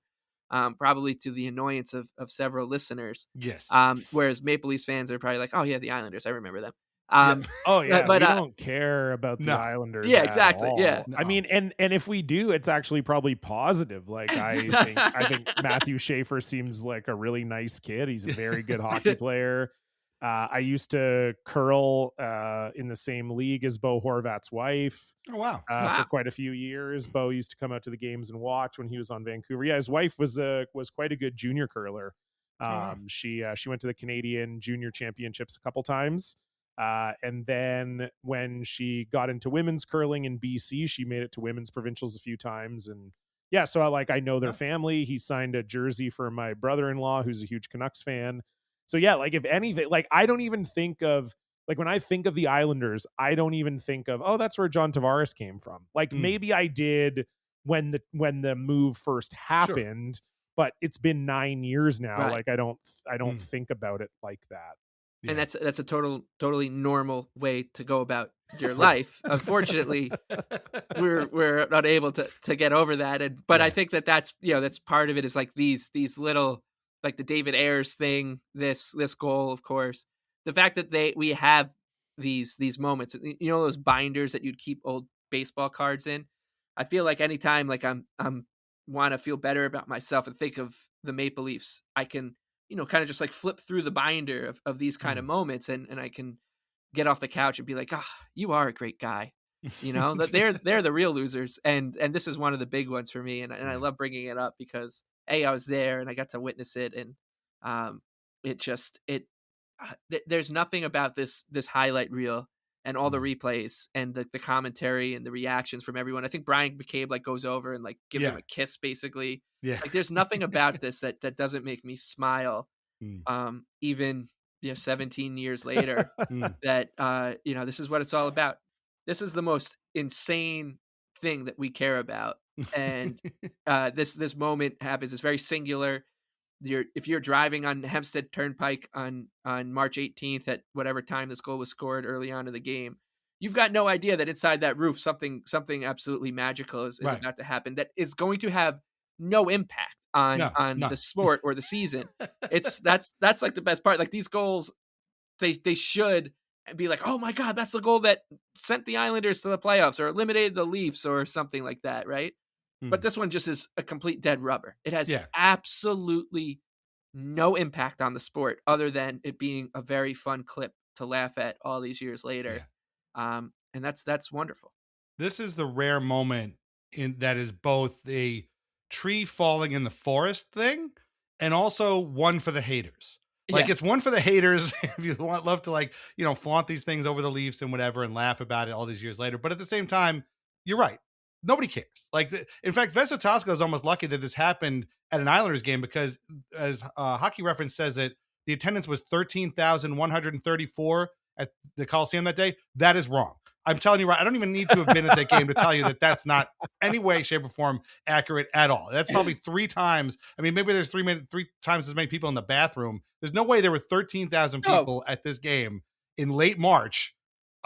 probably to the annoyance of several listeners. Yes. Whereas Maple Leafs fans are probably like, oh yeah, the Islanders, I remember them. Oh yeah, but we don't care about the Islanders. Yeah, exactly. All. Yeah, I mean, and if we do, it's actually probably positive. Like I think Matthew Schaefer seems like a really nice kid. He's a very good hockey player. I used to curl in the same league as Bo Horvat's wife. Oh wow! For quite a few years. Bo used to come out to the games and watch when he was on Vancouver. Yeah, his wife was quite a good junior curler. She went to the Canadian Junior Championships a couple times. And then when she got into women's curling in BC, she made it to women's provincials a few times. And yeah, so I know their family. He signed a jersey for my brother-in-law, who's a huge Canucks fan. So yeah, like if anything, like I don't even think of, like when I think of the Islanders, I don't even think of, oh, that's where John Tavares came from. Like maybe I did when the move first happened, but it's been 9 years now. Right. Like I don't think about it like that. Yeah. And that's a totally normal way to go about your life. Unfortunately, we're not able to get over that. But I think that's part of it, is like these little, like the David Ayers thing, this goal, of course, the fact that we have these moments, those binders that you'd keep old baseball cards in. I feel like anytime like I'm want to feel better about myself and think of the Maple Leafs, I can kind of just like flip through the binder of these kind of moments, and I can get off the couch and be like, you are a great guy. They're the real losers. And this is one of the big ones for me. And I love bringing it up because I was there and I got to witness it. And there's nothing about this highlight reel and all the replays and the commentary and the reactions from everyone. I think Brian McCabe like goes over and like gives him a kiss basically. Yeah. Like there's nothing about this that doesn't make me smile. Even 17 years later, that this is what it's all about. This is the most insane thing that we care about. And this moment happens. It's very singular. If you're driving on Hempstead Turnpike on March 18th at whatever time this goal was scored early on in the game, you've got no idea that inside that roof something absolutely magical is about to happen that is going to have no impact on the sport or the season. That's like the best part. Like these goals, they should be like, oh my God, that's the goal that sent the Islanders to the playoffs or eliminated the Leafs or something like that, right? But this one just is a complete dead rubber. It has absolutely no impact on the sport other than it being a very fun clip to laugh at all these years later. Yeah. And that's wonderful. This is the rare moment that is both a tree falling in the forest thing and also one for the haters. Like it's one for the haters if you love to like, flaunt these things over the Leafs and whatever and laugh about it all these years later. But at the same time, you're right. Nobody cares. Like, in fact, Vesa Toskala is almost lucky that this happened at an Islanders game because, as Hockey Reference says it, the attendance was 13,134 at the Coliseum that day. That is wrong. I'm telling you right. I don't even need to have been at that game to tell you that that's not any way, shape, or form accurate at all. That's probably 3 times. I mean, maybe there's 3 times as many people in the bathroom. There's no way there were 13,000 people at this game in late March.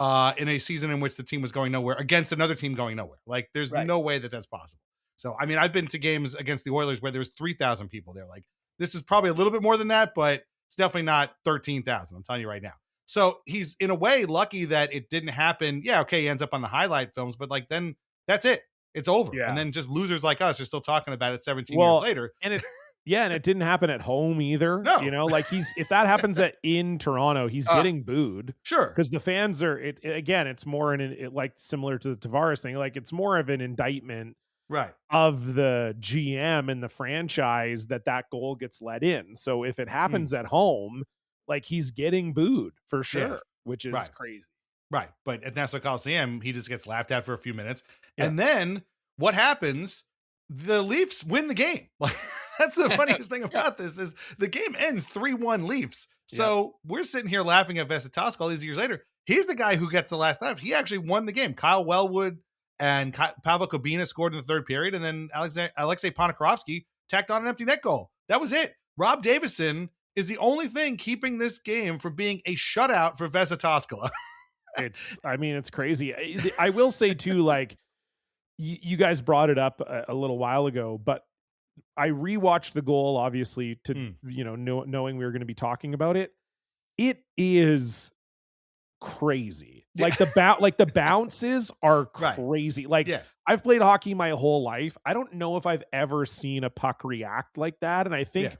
In a season in which the team was going nowhere against another team going nowhere. Like there's no way that that's possible. So, I mean, I've been to games against the Oilers where there's 3,000 people there. Like, this is probably a little bit more than that, but it's definitely not 13,000. I'm telling you right now. So he's in a way lucky that it didn't happen. Yeah, okay, he ends up on the highlight films, but like then that's it. It's over. Yeah. And then just losers like us are still talking about it 17 years later. And it didn't happen at home either. No. You know, like if that happens in Toronto, he's getting booed. Sure. Because the fans are again, it's more like similar to the Tavares thing. Like it's more of an indictment of the GM and the franchise that goal gets let in. So if it happens at home, like he's getting booed for sure, which is crazy. Right. But at Nassau Coliseum, he just gets laughed at for a few minutes. Yeah. And then what happens? The Leafs win the game. Like that's the funniest thing about this is the game ends 3-1 Leafs. So we're sitting here laughing at Vesa Toskala all these years later. He's the guy who gets the last laugh. He actually won the game. Kyle Wellwood and Pavel Kubina scored in the third period. And then Alexei Ponikarovsky tacked on an empty net goal. That was it. Rob Davison is the only thing keeping this game from being a shutout for Vesa Toskala. It's crazy. I will say too, like you guys brought it up a little while ago, but I rewatched the goal, obviously to, knowing we were going to be talking about it. It is crazy. Like the bounces are crazy. Like I've played hockey my whole life. I don't know if I've ever seen a puck react like that. And I think,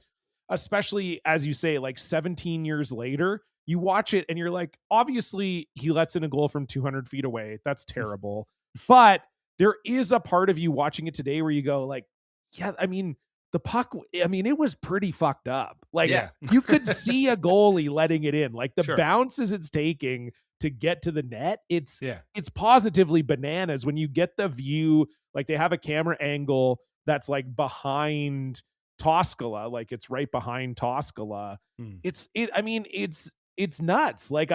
especially as you say, like 17 years later, you watch it and you're like, obviously he lets in a goal from 200 feet away. That's terrible. But there is a part of you watching it today where you go like, yeah, I mean, the puck, I mean, it was pretty fucked up. Like you could see a goalie letting it in, like the bounces it's taking to get to the net. It's positively bananas when you get the view, like they have a camera angle that's like behind Toskala, like it's right behind Toskala. It's nuts. Like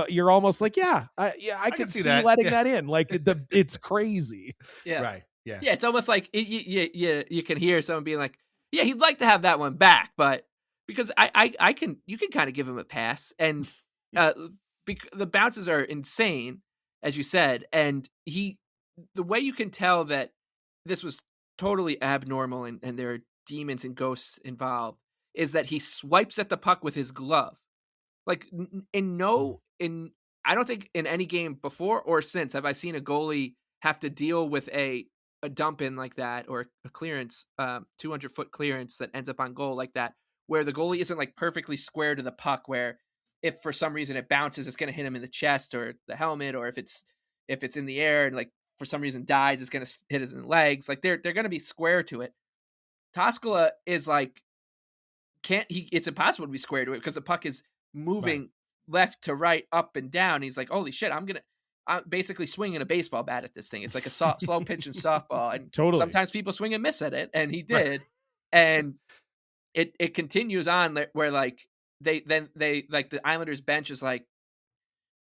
you're almost like, I could see letting that in. Like it's crazy. Yeah. Right. Yeah. Yeah. It's almost like you can hear someone being like, yeah, he'd like to have that one back, but because you can kind of give him a pass, and the bounces are insane, as you said, and the way you can tell that this was totally abnormal and there are demons and ghosts involved is that he swipes at the puck with his glove. Like I don't think in any game before or since have I seen a goalie have to deal with a dump in like that, or a clearance, 200-foot clearance that ends up on goal like that, where the goalie isn't like perfectly square to the puck, where if for some reason it bounces, it's going to hit him in the chest or the helmet, or if it's in the air and like for some reason dies, it's going to hit his legs. Like they're going to be square to it. Toskala is like, it's impossible to be square to it because the puck is moving left to right, up and down. He's like, holy shit, I'm basically swinging a baseball bat at this thing. It's like a slow pitch in softball, and sometimes people swing and miss at it, and he did. And it continues on where like they like the Islanders bench is like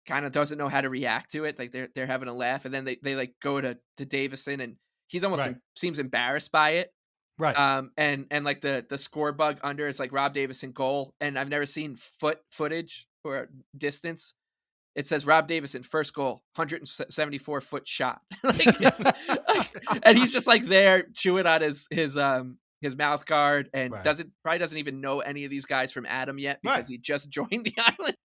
kind of doesn't know how to react to it. Like they're having a laugh, and then they like go to Davison, and he's almost seems embarrassed by it. Right. And like the score bug under is like Rob Davison goal, and I've never seen footage or distance. It says Rob Davison first goal, 174-foot shot. And he's just like there chewing on his mouth guard, and probably doesn't even know any of these guys from Adam yet because he just joined the Islanders,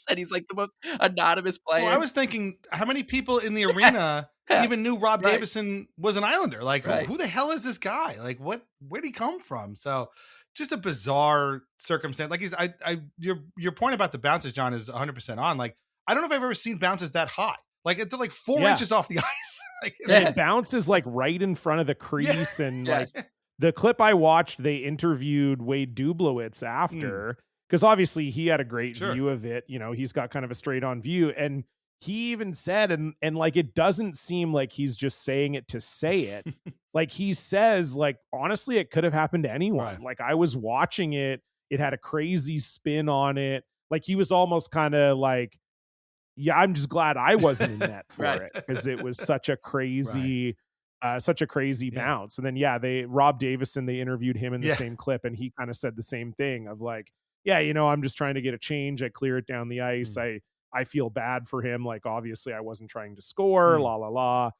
and he's like the most anonymous player. Well, I was thinking, how many people in the arena even knew Rob Davison was an Islander? Like, who the hell is this guy? Like, where'd he come from? So just a bizarre circumstance. Like your point about the bounces, John, is 100% on. Like, I don't know if I've ever seen bounces that high. Like they're like 4 inches off the ice. Like, it bounces like right in front of the crease. And like the clip I watched, they interviewed Wade Dublowitz after, because obviously he had a great view of it. You know, he's got kind of a straight on view, and he even said, and like, it doesn't seem like he's just saying it to say it. Like he says, like, honestly, it could have happened to anyone. Right. Like I was watching it. It had a crazy spin on it. Like he was almost kind of like, yeah, I'm just glad I wasn't in net for it, because it was such a crazy, bounce. And then, Rob Davison, they interviewed him in the same clip, and he kind of said the same thing of like, I'm just trying to get a change. I clear it down the ice. I feel bad for him. Like, obviously I wasn't trying to score, la, la, la.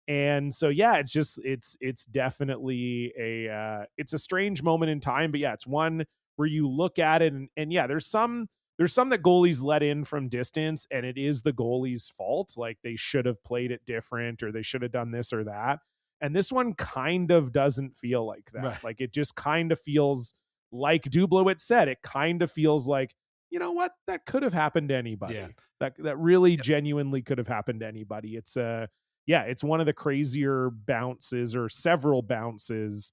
And so, yeah, it's definitely it's a strange moment in time, but yeah, it's one where you look at it and yeah, there's some that goalies let in from distance, and it is the goalie's fault. Like, they should have played it different, or they should have done this or that. And this one kind of doesn't feel like that. Right. Like, it just kind of feels like Dublowitz said, it kind of feels like, you know what, that could have happened to anybody. Yeah. That really genuinely could have happened to anybody. It's it's one of the crazier bounces, or several bounces,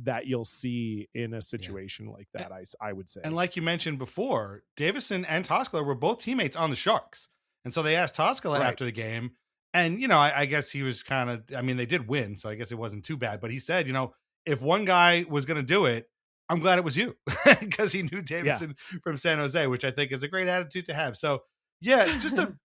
that you'll see in a situation like that, I would say. And like you mentioned before, Davison and Toskala were both teammates on the Sharks. And so they asked Toskala after the game, and, I guess he was kind of, they did win, so I guess it wasn't too bad. But he said, if one guy was going to do it, I'm glad it was you, because he knew Davison from San Jose, which I think is a great attitude to have. So, yeah,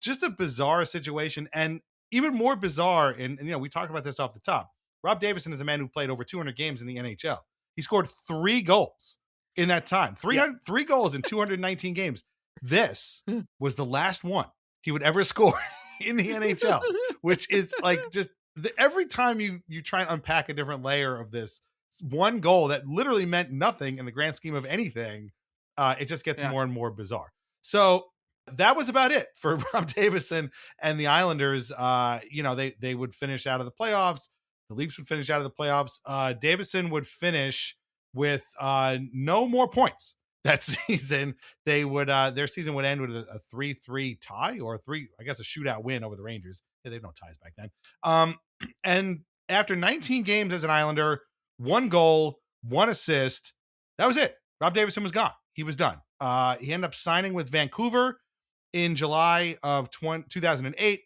just a bizarre situation. And even more bizarre, and we talked about this off the top, Rob Davison is a man who played over 200 games in the NHL. He scored 3 goals in that time. 3 goals in 219 games. This was the last one he would ever score in the NHL, which is like just every time you try and unpack a different layer of this one goal that literally meant nothing in the grand scheme of anything, it just gets more and more bizarre. So that was about it for Rob Davison and the Islanders. They would finish out of the playoffs. The Leafs would finish out of the playoffs. Davison would finish with no more points that season. They would their season would end with a 3-3 tie, or a shootout win over the Rangers. Yeah, they had no ties back then. And after 19 games as an Islander, 1 goal, 1 assist, that was it. Rob Davison was gone. He was done. He ended up signing with Vancouver in July of 2008.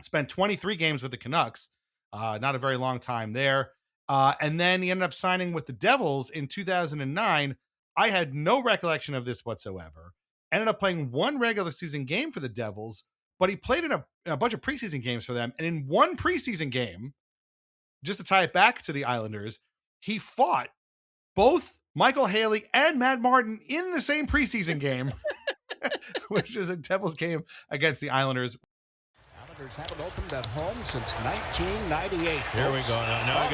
Spent 23 games with the Canucks. Not a very long time there. And then he ended up signing with the Devils in 2009. I had no recollection of this whatsoever. Ended up playing 1 regular season game for the Devils, but he played in a bunch of preseason games for them. And in 1 preseason game, just to tie it back to the Islanders, he fought both Michael Haley and Matt Martin in the same preseason game, which is a Devils game against the Islanders. Islanders haven't opened at home since 1998. Here we go. Now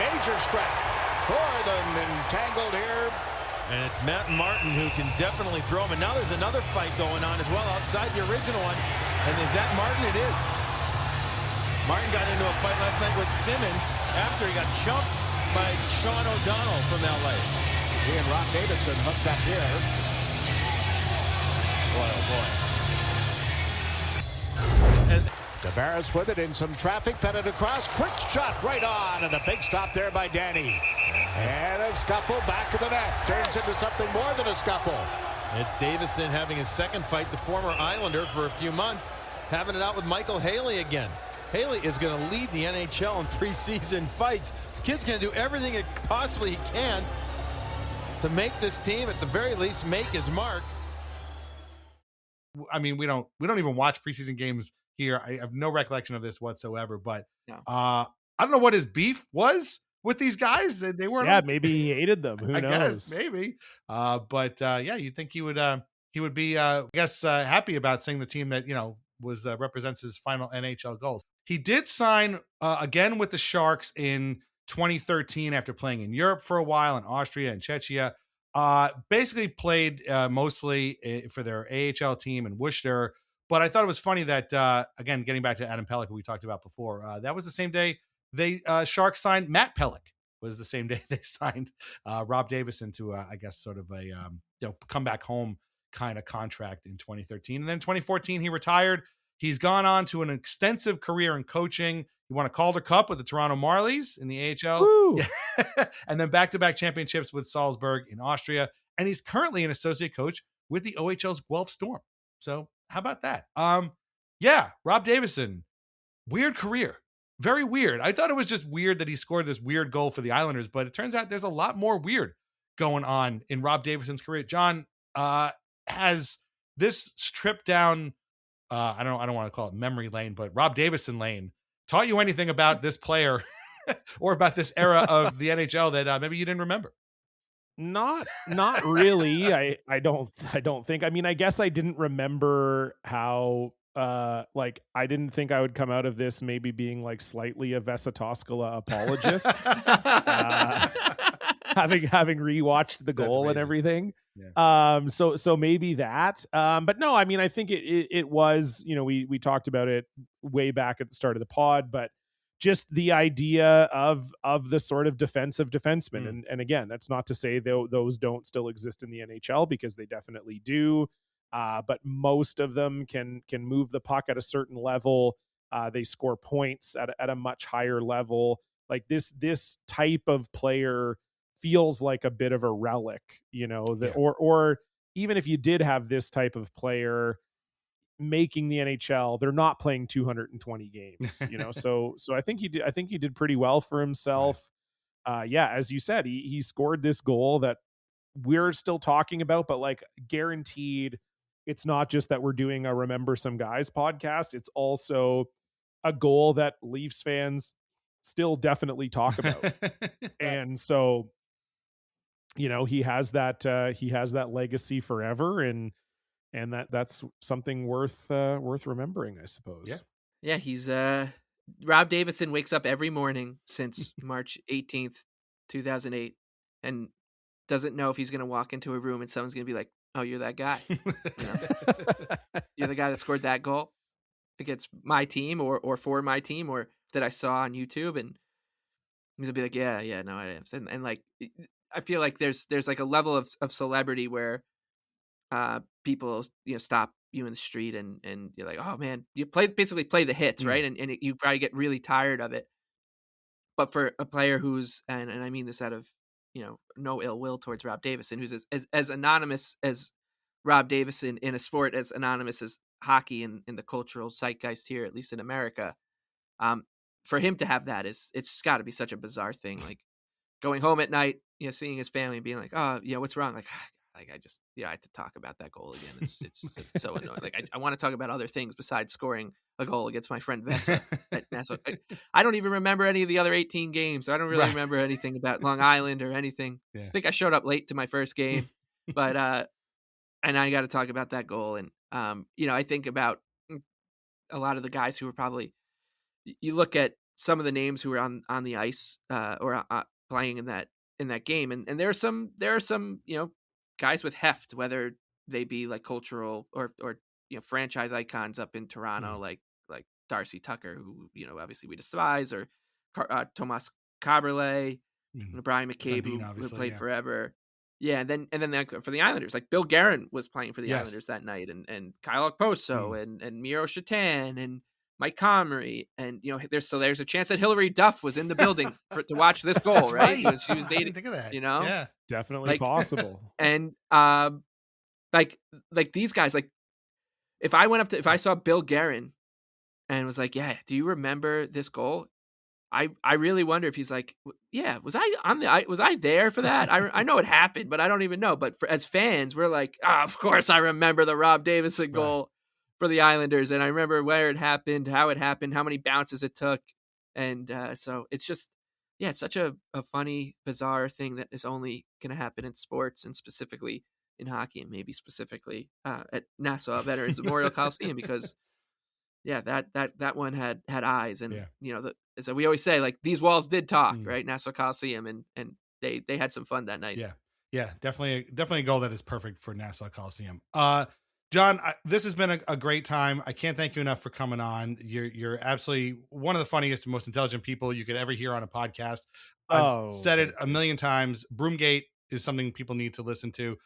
major scrap for them, entangled here. And it's Matt Martin who can definitely throw him. And now there's another fight going on as well outside the original one. And is that Martin? It is. Martin got into a fight last night with Simmons after he got chumped by Sean O'Donnell from LA. He and Rob Davison hooks up here. Boy, oh boy. And Tavares with it in some traffic, fed it across, quick shot right on, and a big stop there by Danny. And a scuffle back of the net, turns into something more than a scuffle. And Davison having his second fight, the former Islander for a few months, having it out with Michael Haley again. Haley is going to lead the NHL in preseason fights. This kid's going to do everything he possibly can to make this team, at the very least, make his mark. We don't even watch preseason games here. I have no recollection of this whatsoever, but I don't know what his beef was with these guys. They weren't. Yeah, maybe he hated them. Who knows? Guess, maybe. But you'd think he would be happy about seeing the team that was represents his final NHL goals. He did sign again with the Sharks in 2013 after playing in Europe for a while, in Austria and Czechia. Basically played mostly for their AHL team in Worcester. But I thought it was funny that, again, getting back to Adam Pelech, who we talked about before, that was the same day they Sharks signed Matt Pelech. Was the same day they signed Rob Davison to, sort of a come back home kind of contract in 2013. And then 2014, he retired. He's gone on to an extensive career in coaching. He won a Calder Cup with the Toronto Marlies in the AHL. And then back-to-back championships with Salzburg in Austria. And he's currently an associate coach with the OHL's Guelph Storm. So how about that? Rob Davison, weird career. Very weird. I thought it was just weird that he scored this weird goal for the Islanders, but it turns out there's a lot more weird going on in Rob Davison's career. John, has this trip down, I don't want to call it memory lane, but Rob Davison lane, taught you anything about this player or about this era of the NHL that maybe you didn't remember? Not really. I don't think. I mean, I guess I didn't remember how like I didn't think I would come out of this maybe being like slightly a Vesa Toskala apologist, having rewatched the goal and everything. Yeah. So maybe that. But no, I mean, I think it was, we talked about it way back at the start of the pod, but just the idea of the sort of defensive defenseman. And again, that's not to say those don't still exist in the NHL, because they definitely do. But most of them can move the puck at a certain level. They score points at a much higher level. Like this type of player feels like a bit of a relic, or even if you did have this type of player making the NHL, they're not playing 220 games, so I think he did pretty well for himself. Right. As you said, he scored this goal that we're still talking about, but like guaranteed, it's not just that we're doing a Remember Some Guys podcast. It's also a goal that Leafs fans still definitely talk about. And so, he has that legacy forever, and that's something worth remembering, I suppose. Yeah, he's Rob Davison wakes up every morning since March 18th, 2008, and doesn't know if he's going to walk into a room and someone's going to be like, "Oh, you're that guy. You're the guy that scored that goal against my team or for my team, or that I saw on YouTube." And he's going to be like, yeah, no, I am. And like, I feel like there's like a level of celebrity where people stop you in the street and you're like, oh man, you basically play the hits, right? And you probably get really tired of it. But for a player who's, and I mean this out of no ill will towards Rob Davison, who's as anonymous as Rob Davison in a sport as anonymous as hockey in the cultural zeitgeist here, at least in America, for him to have that it's got to be such a bizarre thing. Like going home at night, seeing his family and being like, oh, what's wrong? Like I just, I had to talk about that goal again. It's so annoying. Like I want to talk about other things besides scoring a goal against my friend Vesa at Nassau. I don't even remember any of the other 18 games. I don't really remember anything about Long Island or anything. Yeah. I think I showed up late to my first game, but and I got to talk about that goal. And I think about a lot of the guys who were probably, you look at some of the names who were on the ice or playing in that game, and there are some guys with heft, whether they be like cultural or franchise icons up in Toronto, like Darcy Tucker, who obviously we despise, or Tomas Kaberle, Brian McCabe, who played forever. Yeah, and then for the Islanders, like Bill Guerin was playing for the Islanders that night, and Kyle Okposo and Miro Shatan and Mike Comrie, and there's a chance that Hillary Duff was in the building to watch this goal, right? She was dating. I didn't think of that. Yeah, definitely possible. And like these guys, like if I saw Bill Guerin and was like, yeah, do you remember this goal? I really wonder if he's like, yeah, was I there for that? I know it happened, but I don't even know. But as fans, we're like, of course I remember the Rob Davison goal for the Islanders, and I remember where it happened, how it happened, how many bounces it took, and so it's just, it's such a funny, bizarre thing that is only going to happen in sports, and specifically in hockey, and maybe specifically at Nassau Veterans Memorial Coliseum, because that one had eyes, and so we always say, like, these walls did talk, right? Nassau Coliseum, and they had some fun that night. Yeah, definitely a goal that is perfect for Nassau Coliseum. John, this has been a great time. I can't thank you enough for coming on. You're absolutely one of the funniest and most intelligent people you could ever hear on a podcast. I've said it a million times. Broomgate is something people need to listen to.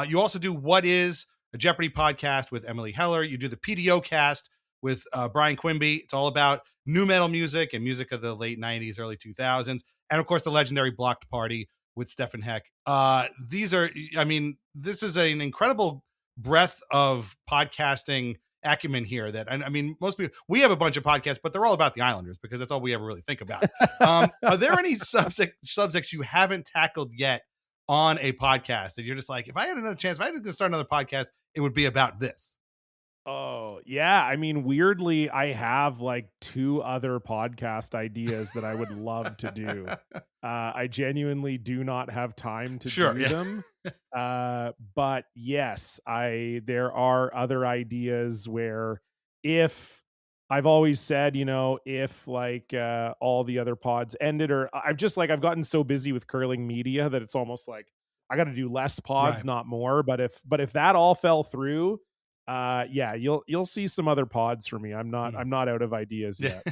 You also do What Is, a Jeopardy podcast with Emily Heller. You do the PDO cast with Brian Quimby. It's all about new metal music and music of the late 90s, early 2000s. And of course, the legendary Blocked Party with Stefan Heck. This is an incredible breadth of podcasting acumen here that, I mean, most people, we have a bunch of podcasts, but they're all about the Islanders because that's all we ever really think about. Are there any subjects you haven't tackled yet on a podcast that you're just like, if I had another chance, if I had to start another podcast, it would be about this? Oh, yeah. I mean, weirdly, I have like 2 other podcast ideas that I would love to do. I genuinely do not have time to do them. But yes, there are other ideas where if I've always said, if like all the other pods ended, or I've gotten so busy with curling media that it's almost like I got to do less pods, not more. But if that all fell through, you'll see some other pods for me. I'm not out of ideas yet.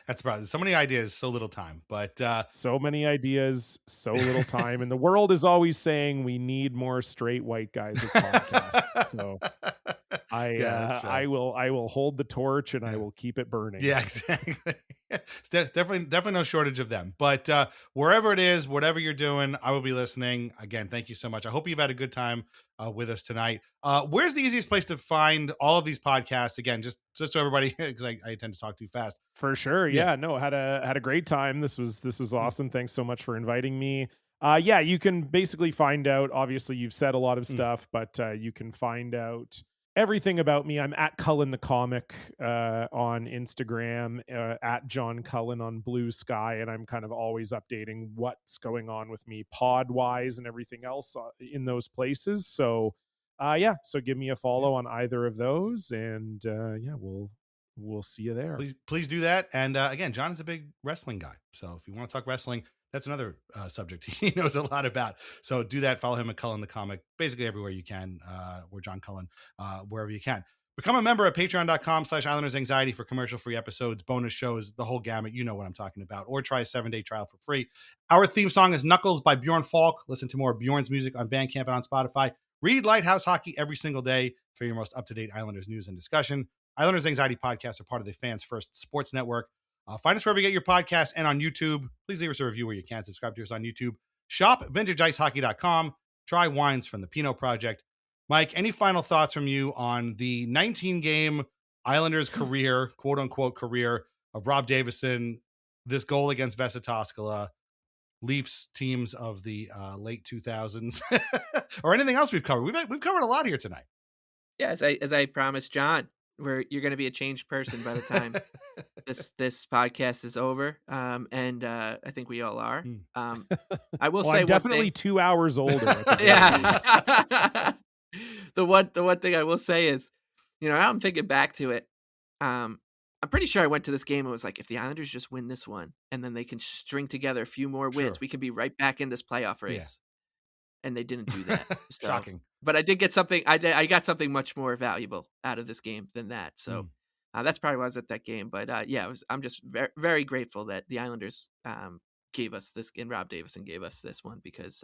That's probably so many ideas, so little time, but so many ideas, so little time. And the world is always saying we need more straight white guys with podcasts. So I will hold the torch and I will keep it burning. Yeah, exactly. Definitely no shortage of them. But wherever it is, whatever you're doing, I will be listening. Again, thank you so much. I hope you've had a good time with us tonight. Where's the easiest place to find all of these podcasts? Again, just so everybody, because I tend to talk too fast. For sure. Yeah. No, had a great time. This was awesome. Thanks so much for inviting me. You can basically find out. Obviously, you've said a lot of stuff, but you can find out everything about me. I'm at Cullen the Comic on Instagram, at John Cullen on Blue Sky, and I'm kind of always updating what's going on with me pod wise and everything else in those places. So so give me a follow on either of those, and we'll see you there. Please do that. And again, John is a big wrestling guy, so if you want to talk wrestling, that's another subject he knows a lot about. So do that. Follow him at Cullen the Comic, basically everywhere you can, or John Cullen, wherever you can. Become a member at patreon.com/Islanders Anxiety for commercial-free episodes, bonus shows, the whole gamut. You know what I'm talking about. Or try a 7-day trial for free. Our theme song is Knuckles by Bjorn Falk. Listen to more of Bjorn's music on Bandcamp and on Spotify. Read Lighthouse Hockey every single day for your most up-to-date Islanders news and discussion. Islanders Anxiety podcasts are part of the Fans First Sports Network. Find us wherever you get your podcasts and on YouTube. Please leave us a review where you can. Subscribe to us on YouTube. Shop VintageIceHockey.com. Try wines from the Pinot Project. Mike, any final thoughts from you on the 19-game Islanders career, quote-unquote career, of Rob Davison, this goal against Vesa Toskala, Leafs teams of the late 2000s, or anything else we've covered? We've covered a lot here tonight. Yeah, as I promised John, you're going to be a changed person by the time this podcast is over, and I think we all are. I will say I'm definitely 2 hours older. Yeah. The one thing I will say is, I'm thinking back to it. I'm pretty sure I went to this game and was like, if the Islanders just win this one and then they can string together a few more wins, we could be right back in this playoff race. Yeah. And they didn't do that. So, shocking. But I did get something. I got something much more valuable out of this game than that. So that's probably why I was at that game. But I'm just very, very grateful that the Islanders gave us this, and Rob Davison gave us this one, because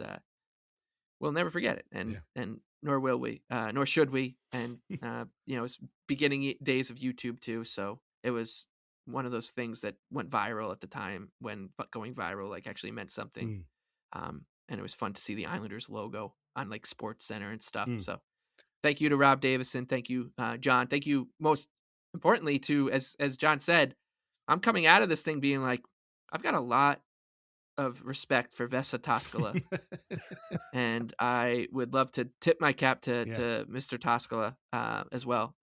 we'll never forget it, and nor will we, nor should we. And it's beginning days of YouTube too, so it was one of those things that went viral at the time, when going viral actually meant something. And it was fun to see the Islanders logo on Sports Center and stuff. So thank you to Rob Davison. Thank you, John. Thank you most importantly to, as John said, I'm coming out of this thing being like, I've got a lot of respect for Vesa Toskala. And I would love to tip my cap to Mr. Toskala as well.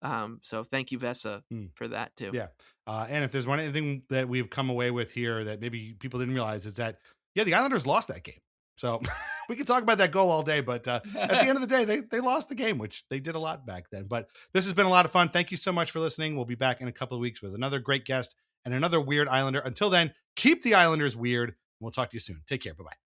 So thank you, Vesa, for that too. Yeah. And if there's one thing that we've come away with here that maybe people didn't realize, is that, the Islanders lost that game. So we could talk about that goal all day, but at the end of the day, they lost the game, which they did a lot back then. But this has been a lot of fun. Thank you so much for listening. We'll be back in a couple of weeks with another great guest and another weird Islander. Until then, keep the Islanders weird. We'll talk to you soon. Take care. Bye-bye.